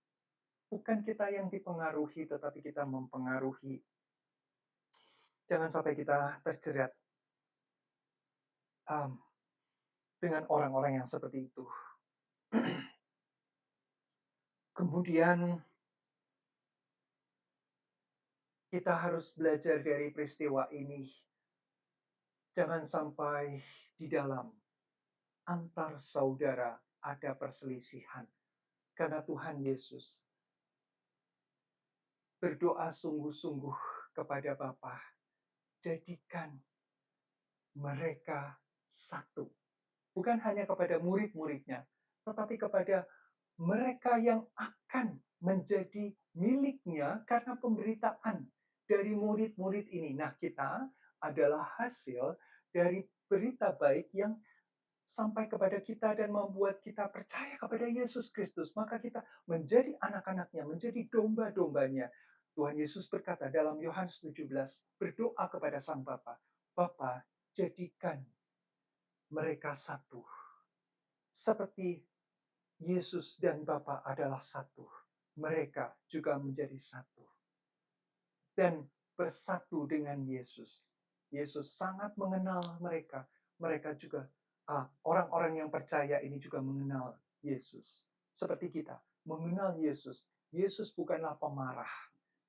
bukan kita yang dipengaruhi, tetapi kita mempengaruhi. Jangan sampai kita terjerat dengan orang-orang yang seperti itu. Kemudian kita harus belajar dari peristiwa ini. Jangan sampai di dalam antar saudara ada perselisihan. Karena Tuhan Yesus berdoa sungguh-sungguh kepada Bapa, jadikan mereka satu. Bukan hanya kepada murid-muridnya, tetapi kepada mereka yang akan menjadi miliknya karena pemberitaan dari murid-murid ini. Nah, kita adalah hasil dari berita baik yang sampai kepada kita dan membuat kita percaya kepada Yesus Kristus. Maka kita menjadi anak-anaknya, menjadi domba-dombanya. Tuhan Yesus berkata dalam Yohanes 17, berdoa kepada Sang Bapa, Bapa, jadikan mereka satu. Seperti Yesus dan Bapa adalah satu. Mereka juga menjadi satu. Dan bersatu dengan Yesus. Yesus sangat mengenal mereka. Mereka juga, orang-orang yang percaya ini juga mengenal Yesus. Seperti kita, mengenal Yesus. Yesus bukanlah pemarah.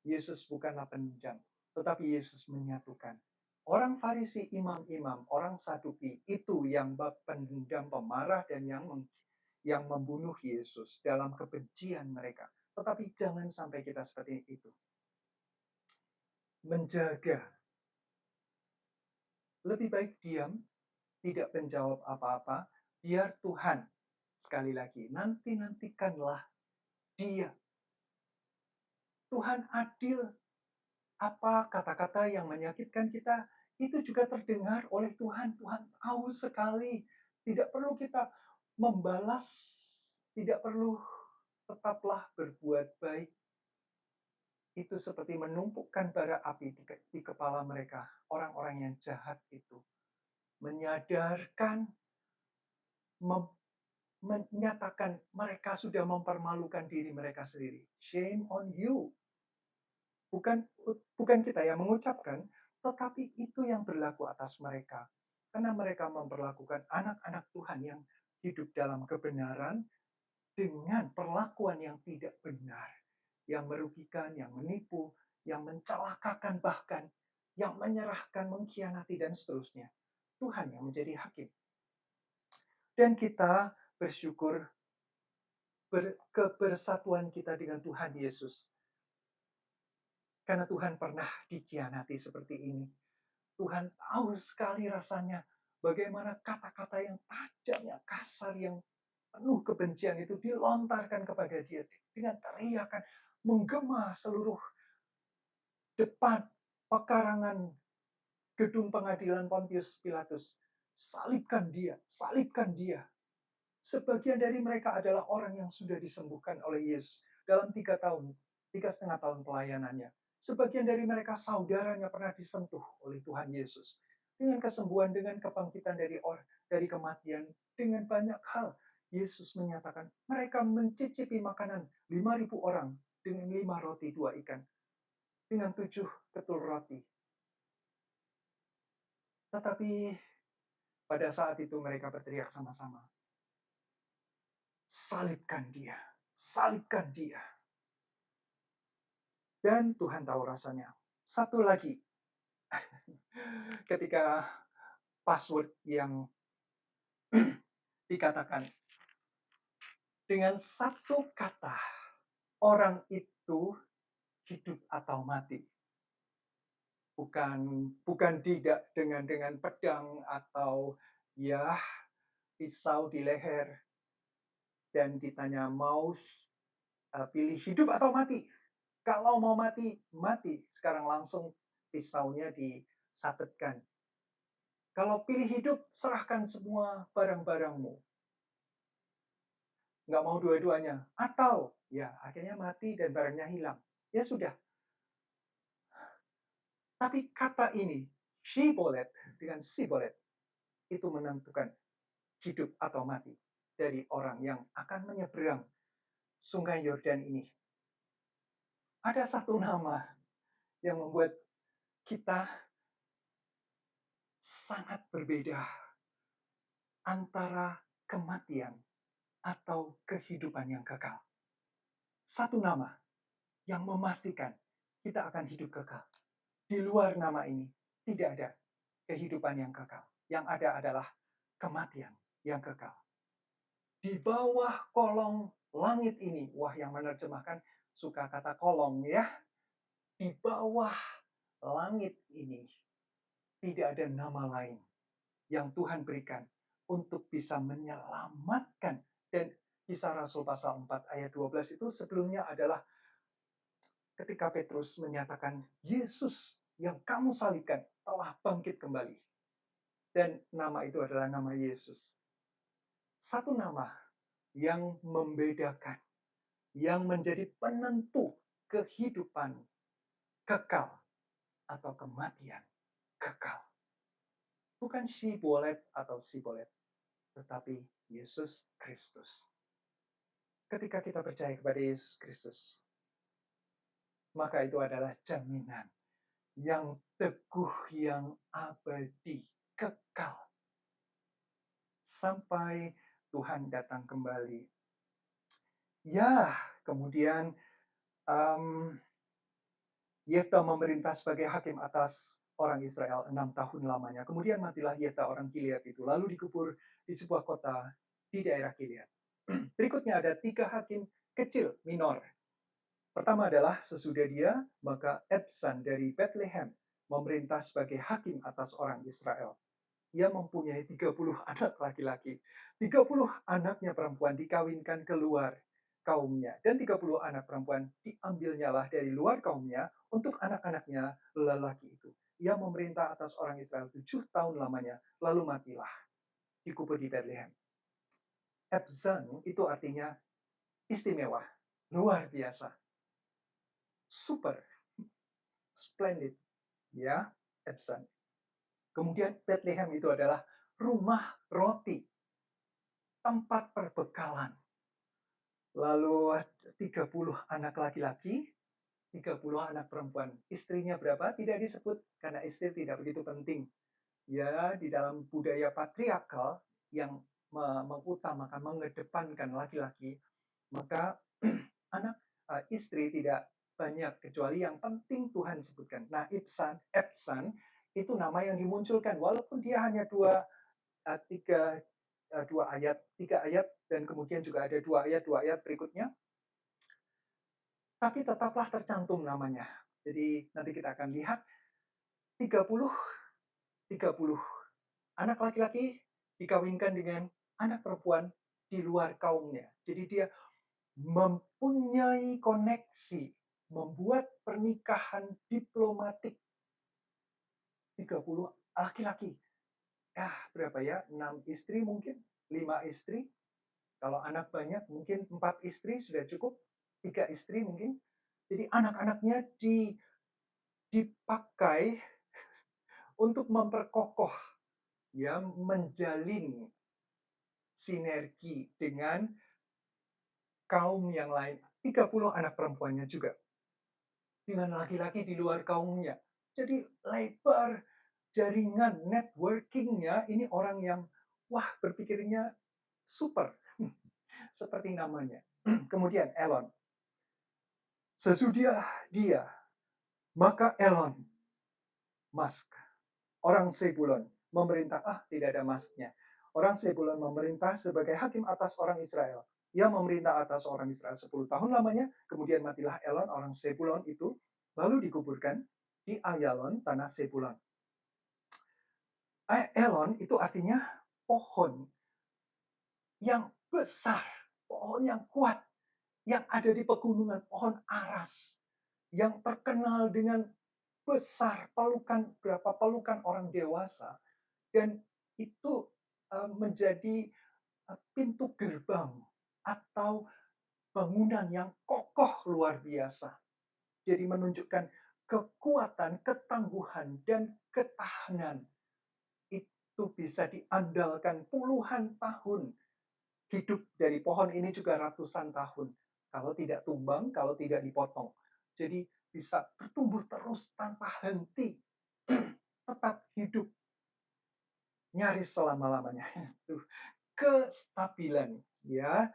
Yesus bukanlah pendendam. Tetapi Yesus menyatukan. Orang Farisi, imam-imam, orang Saduki, itu yang pendendam, pemarah, dan yang membunuh Yesus dalam kebencian mereka. Tetapi jangan sampai kita seperti itu. Menjaga. Lebih baik diam, tidak menjawab apa-apa, biar Tuhan, sekali lagi, nantikanlah Dia. Tuhan adil. Apa kata-kata yang menyakitkan kita, itu juga terdengar oleh Tuhan. Tuhan tahu sekali. Tidak perlu kita membalas, tidak perlu, tetaplah berbuat baik. Itu seperti menumpukan bara api di kepala mereka. Orang-orang yang jahat itu. Menyadarkan, menyatakan mereka sudah mempermalukan diri mereka sendiri. Shame on you. Bukan kita yang mengucapkan, tetapi itu yang berlaku atas mereka. Karena mereka memperlakukan anak-anak Tuhan yang hidup dalam kebenaran dengan perlakuan yang tidak benar. Yang merugikan, yang menipu, yang mencelakakan bahkan, yang menyerahkan, mengkhianati, dan seterusnya. Tuhan yang menjadi hakim. Dan kita bersyukur kebersatuan kita dengan Tuhan Yesus. Karena Tuhan pernah dikhianati seperti ini. Tuhan tahu sekali rasanya bagaimana kata-kata yang tajam, yang kasar, yang penuh kebencian itu dilontarkan kepada dia dengan teriakan, menggema seluruh depan pekarangan gedung pengadilan Pontius Pilatus. Salibkan dia, salibkan dia. Sebagian dari mereka adalah orang yang sudah disembuhkan oleh Yesus dalam 3,5 tahun pelayanannya. Sebagian dari mereka saudaranya pernah disentuh oleh Tuhan Yesus. Dengan kesembuhan, dengan kebangkitan dari kematian, dengan banyak hal. Yesus menyatakan, mereka mencicipi makanan 5.000 orang dengan 5 roti 2 ikan. Dengan 7 ketul roti. Tetapi pada saat itu mereka berteriak sama-sama. Salibkan dia, salibkan dia. Dan Tuhan tahu rasanya. Satu lagi, ketika password yang dikatakan dengan satu kata, orang itu hidup atau mati. Bukan tidak dengan pedang atau ya pisau di leher dan ditanya mau pilih hidup atau mati. Kalau mau mati, mati. Sekarang langsung pisaunya disabetkan. Kalau pilih hidup, serahkan semua barang-barangmu. Nggak mau dua-duanya. Atau, ya akhirnya mati dan barangnya hilang. Ya sudah. Tapi kata ini, shibolet dengan sibolet, itu menentukan hidup atau mati dari orang yang akan menyeberang sungai Yordan ini. Ada satu nama yang membuat kita sangat berbeda antara kematian atau kehidupan yang kekal. Satu nama yang memastikan kita akan hidup kekal. Di luar nama ini tidak ada kehidupan yang kekal. Yang ada adalah kematian yang kekal. Di bawah kolong langit ini, wah yang menerjemahkan suka kata kolong ya. Di bawah langit ini tidak ada nama lain yang Tuhan berikan untuk bisa menyelamatkan. Dan Kisah Rasul pasal 4 ayat 12 itu sebelumnya adalah ketika Petrus menyatakan Yesus yang kamu salibkan telah bangkit kembali. Dan nama itu adalah nama Yesus. Satu nama yang membedakan, yang menjadi penentu kehidupan kekal atau kematian kekal. Bukan Shibolet atau Sibolet, tetapi Yesus Kristus. Ketika kita percaya kepada Yesus Kristus, maka itu adalah jaminan yang teguh, yang abadi, kekal. Sampai Tuhan datang kembali Ya, kemudian, mmm, Yefta memerintah sebagai hakim atas orang Israel 6 tahun lamanya. Kemudian matilah Yefta orang Gilead itu, lalu dikubur di sebuah kota di daerah Gilead. Berikutnya ada 3 hakim kecil, minor. Pertama adalah sesudah dia, maka Ebsan dari Bethlehem memerintah sebagai hakim atas orang Israel. Ia mempunyai 30 anak laki-laki. 30 anaknya perempuan dikawinkan keluar kaumnya. Dan 30 anak perempuan diambilnyalah dari luar kaumnya untuk anak-anaknya lelaki itu. Ia memerintah atas orang Israel 7 tahun lamanya, lalu matilah, dikubur di Bethlehem. Ebzan itu artinya istimewa, luar biasa, super, splendid, ya, Ebzan. Kemudian Bethlehem itu adalah rumah roti, tempat perbekalan. Lalu 30 anak laki-laki, 30 anak perempuan. Istrinya berapa? Tidak disebut karena istri tidak begitu penting. Ya, di dalam budaya patriarkal yang mengutamakan, mengedepankan laki-laki, maka anak istri tidak banyak kecuali yang penting Tuhan sebutkan. Nah, Ebsan itu nama yang dimunculkan walaupun dia hanya tiga dua ayat, 3 ayat dan kemudian juga ada 2 ayat berikutnya, tapi tetaplah tercantum namanya. Jadi nanti kita akan lihat 30 30 anak laki-laki dikawinkan dengan anak perempuan di luar kaumnya. Jadi dia mempunyai koneksi, membuat pernikahan diplomatik 30 laki-laki. Berapa ya? 6 istri mungkin, 5 istri. Kalau anak banyak mungkin 4 istri sudah cukup, 3 istri mungkin. Jadi anak-anaknya dipakai untuk memperkokoh, ya, menjalin sinergi dengan kaum yang lain. 30 anak perempuannya juga. Dengan laki-laki di luar kaumnya. Jadi lebar jaringan networkingnya ini orang yang berpikirnya super. Seperti namanya. Kemudian Elon. Sesudah dia, maka Elon Musk, orang Zebulon, memerintah, tidak ada Musknya. Orang Zebulon memerintah sebagai hakim atas orang Israel. Ia memerintah atas orang Israel 10 tahun lamanya, kemudian matilah Elon, orang Zebulon itu, lalu dikuburkan di Ayalon, tanah Zebulon. Elon itu artinya pohon yang besar, pohon yang kuat, yang ada di pegunungan, pohon aras, yang terkenal dengan besar, berapa pelukan orang dewasa, dan itu menjadi pintu gerbang atau bangunan yang kokoh luar biasa. Jadi menunjukkan kekuatan, ketangguhan, dan ketahanan. Itu bisa diandalkan puluhan tahun. Hidup dari pohon ini juga ratusan tahun. Kalau tidak tumbang, kalau tidak dipotong. Jadi bisa bertumbuh terus tanpa henti. Tetap hidup nyaris selama-lamanya. Kestabilan, ya.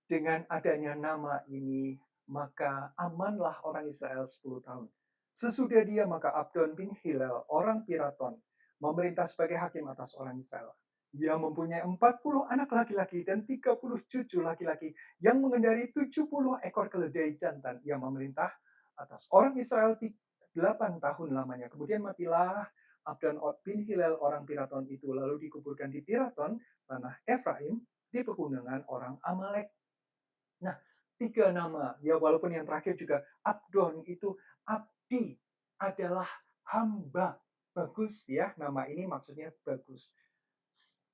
Dengan adanya nama ini, maka amanlah orang Israel 10 tahun. Sesudah dia, maka Abdon bin Hilal, orang Piraton, memerintah sebagai hakim atas orang Israel. Dia mempunyai 40 anak laki-laki dan 30 cucu laki-laki yang mengendari 70 ekor keledai jantan. Ia memerintah atas orang Israel 8 tahun lamanya. Kemudian matilah Abdon bin Hilal orang Piraton itu, lalu dikuburkan di Piraton, tanah Efraim, di pegunungan orang Amalek. Nah, 3 nama, ya walaupun yang terakhir juga Abdon itu abdi, adalah hamba. Bagus ya, nama ini maksudnya bagus.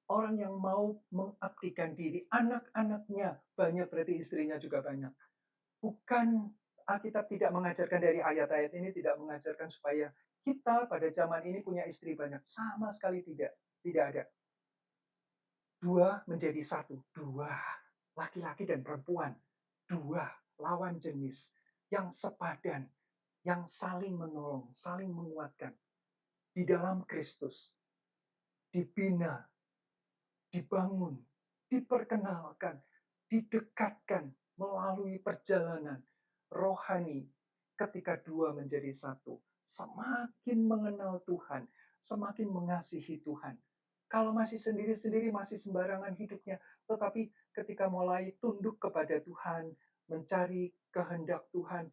Orang yang mau mengabdikan diri, anak-anaknya banyak, berarti istrinya juga banyak. Bukan, Alkitab tidak mengajarkan dari ayat-ayat ini, tidak mengajarkan supaya kita pada zaman ini punya istri banyak. Sama sekali tidak. Tidak ada. 2 menjadi 1. 2. Laki-laki dan perempuan. 2 lawan jenis yang sepadan, yang saling menolong, saling menguatkan di dalam Kristus, dibina, dibangun, diperkenalkan, didekatkan, melalui perjalanan rohani ketika dua menjadi satu, semakin mengenal Tuhan, semakin mengasihi Tuhan. Kalau masih sendiri-sendiri, masih sembarangan hidupnya, tetapi ketika mulai tunduk kepada Tuhan, mencari kehendak Tuhan,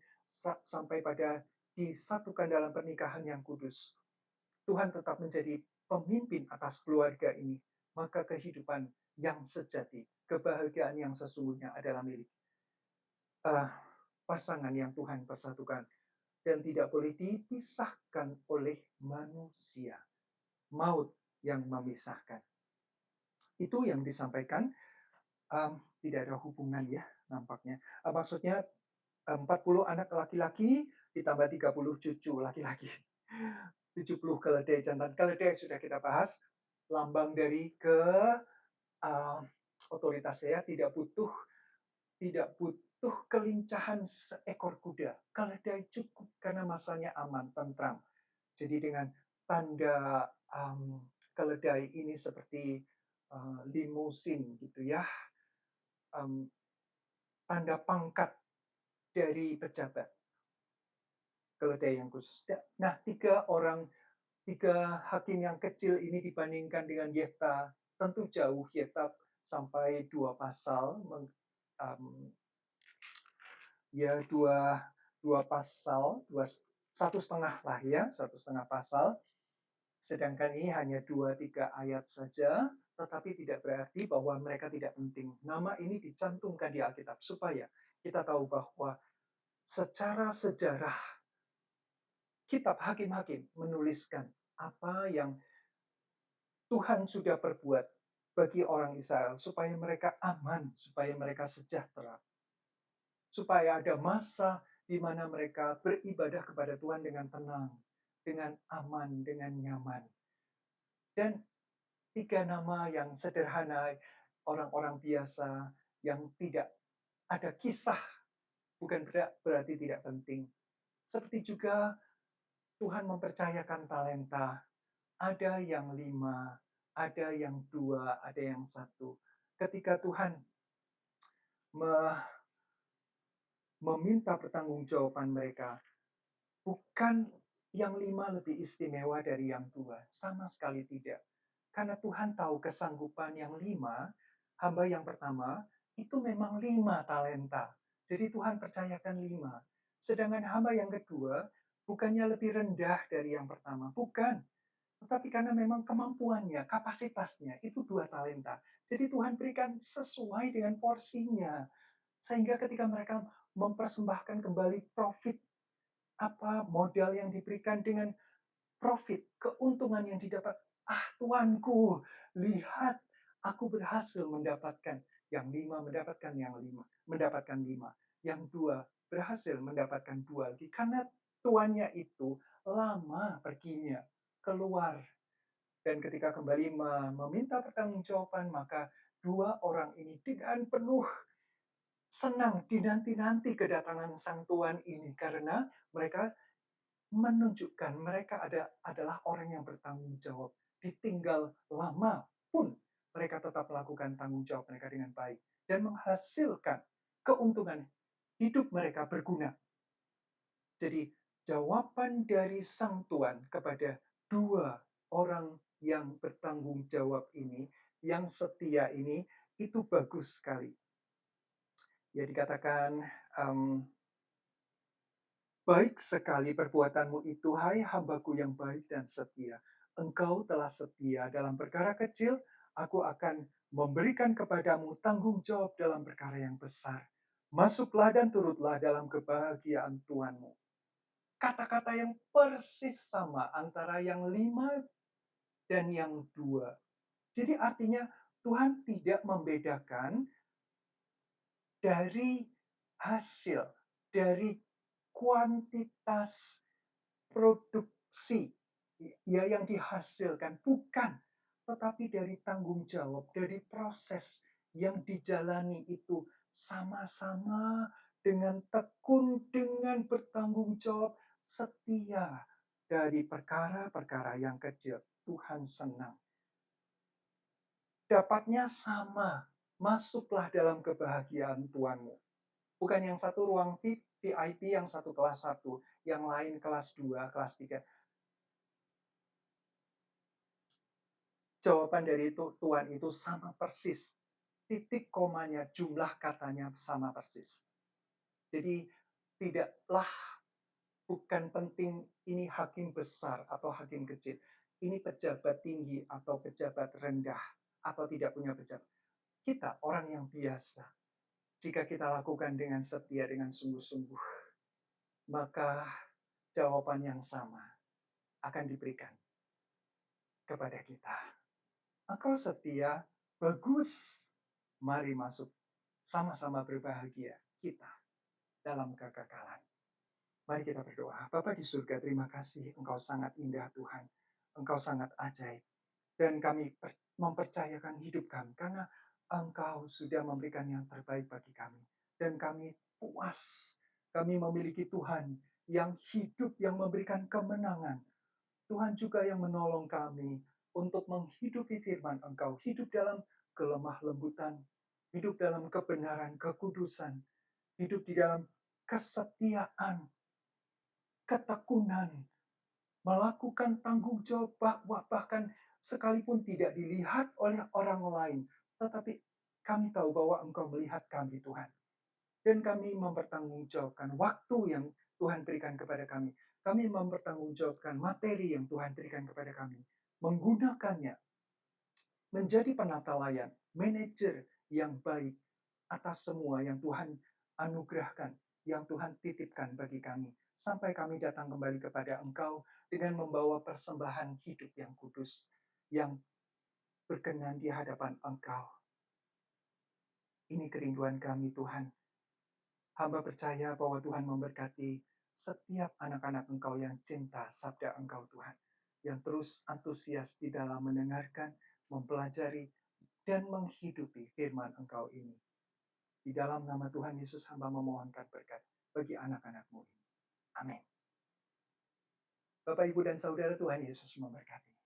sampai pada disatukan dalam pernikahan yang kudus, Tuhan tetap menjadi pemimpin atas keluarga ini, maka kehidupan yang sejati, kebahagiaan yang sesungguhnya adalah milik uh, pasangan yang Tuhan persatukan dan tidak boleh dipisahkan oleh manusia. Maut yang memisahkan. Itu yang disampaikan, tidak ada hubungan ya nampaknya. Maksudnya 40 anak laki-laki ditambah 30 cucu laki-laki. 70 keledai jantan. Keledai sudah kita bahas, lambang dari otoritas ya, tidak butuh kelincahan seekor kuda. Keledai cukup karena masanya aman, tentram. Jadi dengan tanda keledai ini seperti limusin gitu ya, tanda pangkat dari pejabat, keledai yang khusus. Nah, tiga hakim yang kecil ini dibandingkan dengan Yefta, tentu jauh. Yefta sampai 2 pasal, ya dua pasal, 1,5 lah ya, 1,5 pasal. Sedangkan ini hanya 2-3 ayat saja, tetapi tidak berarti bahwa mereka tidak penting. Nama ini dicantumkan di Alkitab supaya kita tahu bahwa secara sejarah kitab Hakim-Hakim menuliskan apa yang Tuhan sudah perbuat bagi orang Israel supaya mereka aman, supaya mereka sejahtera, supaya ada masa di mana mereka beribadah kepada Tuhan dengan tenang, dengan aman, dengan nyaman. Dan 3 nama yang sederhana, orang-orang biasa yang tidak ada kisah, bukan berarti tidak penting. Seperti juga Tuhan mempercayakan talenta. Ada yang 5, ada yang 2, ada yang 1. Ketika Tuhan meminta pertanggungjawaban mereka, bukan yang 5 lebih istimewa dari yang 2, sama sekali tidak. Karena Tuhan tahu kesanggupan yang 5, hamba yang pertama, itu memang 5 talenta. Jadi Tuhan percayakan 5. Sedangkan hamba yang kedua, bukannya lebih rendah dari yang pertama. Bukan. Tetapi karena memang kemampuannya, kapasitasnya, itu 2 talenta. Jadi Tuhan berikan sesuai dengan porsinya. Sehingga ketika mereka mempersembahkan kembali profit, apa modal yang diberikan dengan profit, keuntungan yang didapat. Tuanku, lihat aku berhasil mendapatkan. Yang 5 mendapatkan yang 5, mendapatkan 5. Yang 2 berhasil mendapatkan 2 lagi. Karena tuannya itu lama perginya keluar. Dan ketika kembali meminta pertanggungjawaban, maka 2 orang ini dengan penuh senang dinanti-nanti kedatangan sang tuan ini. Karena mereka menunjukkan mereka adalah orang yang bertanggung jawab. Ditinggal lama pun mereka tetap melakukan tanggung jawab mereka dengan baik dan menghasilkan keuntungan hidup mereka berguna. Jadi jawaban dari sang tuan kepada 2 orang yang bertanggung jawab ini, yang setia ini, itu bagus sekali. Ya dikatakan, baik sekali perbuatanmu itu, hai hambaku yang baik dan setia. Engkau telah setia dalam perkara kecil, aku akan memberikan kepadamu tanggung jawab dalam perkara yang besar. Masuklah dan turutlah dalam kebahagiaan Tuhanmu. Kata-kata yang persis sama antara yang 5 dan yang 2. Jadi artinya Tuhan tidak membedakan dari hasil, dari kuantitas produksi ya yang dihasilkan, bukan, tetapi dari tanggung jawab, dari proses yang dijalani itu sama-sama dengan tekun, dengan bertanggung jawab, setia dari perkara-perkara yang kecil. Tuhan senang. Dapatnya sama, masuklah dalam kebahagiaan Tuhanmu. Bukan yang satu ruang VIP, yang satu kelas satu, yang lain kelas 2, kelas 3. Jawaban dari itu Tuhan itu sama persis. Titik komanya, jumlah katanya sama persis. Jadi tidaklah bukan penting ini hakim besar atau hakim kecil. Ini pejabat tinggi atau pejabat rendah atau tidak punya pejabat. Kita orang yang biasa. Jika kita lakukan dengan setia, dengan sungguh-sungguh, maka jawaban yang sama akan diberikan kepada kita. Engkau setia, bagus. Mari masuk, sama-sama berbahagia kita dalam kekekalan. Mari kita berdoa. Bapa di surga, terima kasih. Engkau sangat indah Tuhan. Engkau sangat ajaib. Dan kami mempercayakan hidup kami karena Engkau sudah memberikan yang terbaik bagi kami. Dan kami puas. Kami memiliki Tuhan yang hidup, yang memberikan kemenangan. Tuhan juga yang menolong kami untuk menghidupi firman Engkau. Hidup dalam kelemah lembutan. Hidup dalam kebenaran, kekudusan. Hidup di dalam kesetiaan, ketekunan, melakukan tanggung jawab, bahkan sekalipun tidak dilihat oleh orang lain, tetapi kami tahu bahwa Engkau melihat kami, Tuhan. Dan kami mempertanggungjawabkan waktu yang Tuhan berikan kepada kami. Kami mempertanggungjawabkan materi yang Tuhan berikan kepada kami. Menggunakannya menjadi penata layan, manajer yang baik atas semua yang Tuhan anugerahkan, yang Tuhan titipkan bagi kami. Sampai kami datang kembali kepada Engkau dengan membawa persembahan hidup yang kudus, yang berkenan di hadapan Engkau. Ini kerinduan kami, Tuhan. Hamba percaya bahwa Tuhan memberkati setiap anak-anak Engkau yang cinta sabda Engkau, Tuhan. Yang terus antusias di dalam mendengarkan, mempelajari, dan menghidupi firman Engkau ini. Di dalam nama Tuhan Yesus hamba memohonkan berkat bagi anak-anak-Mu ini. Amin. Bapak, Ibu, dan Saudara, Tuhan Yesus memberkati.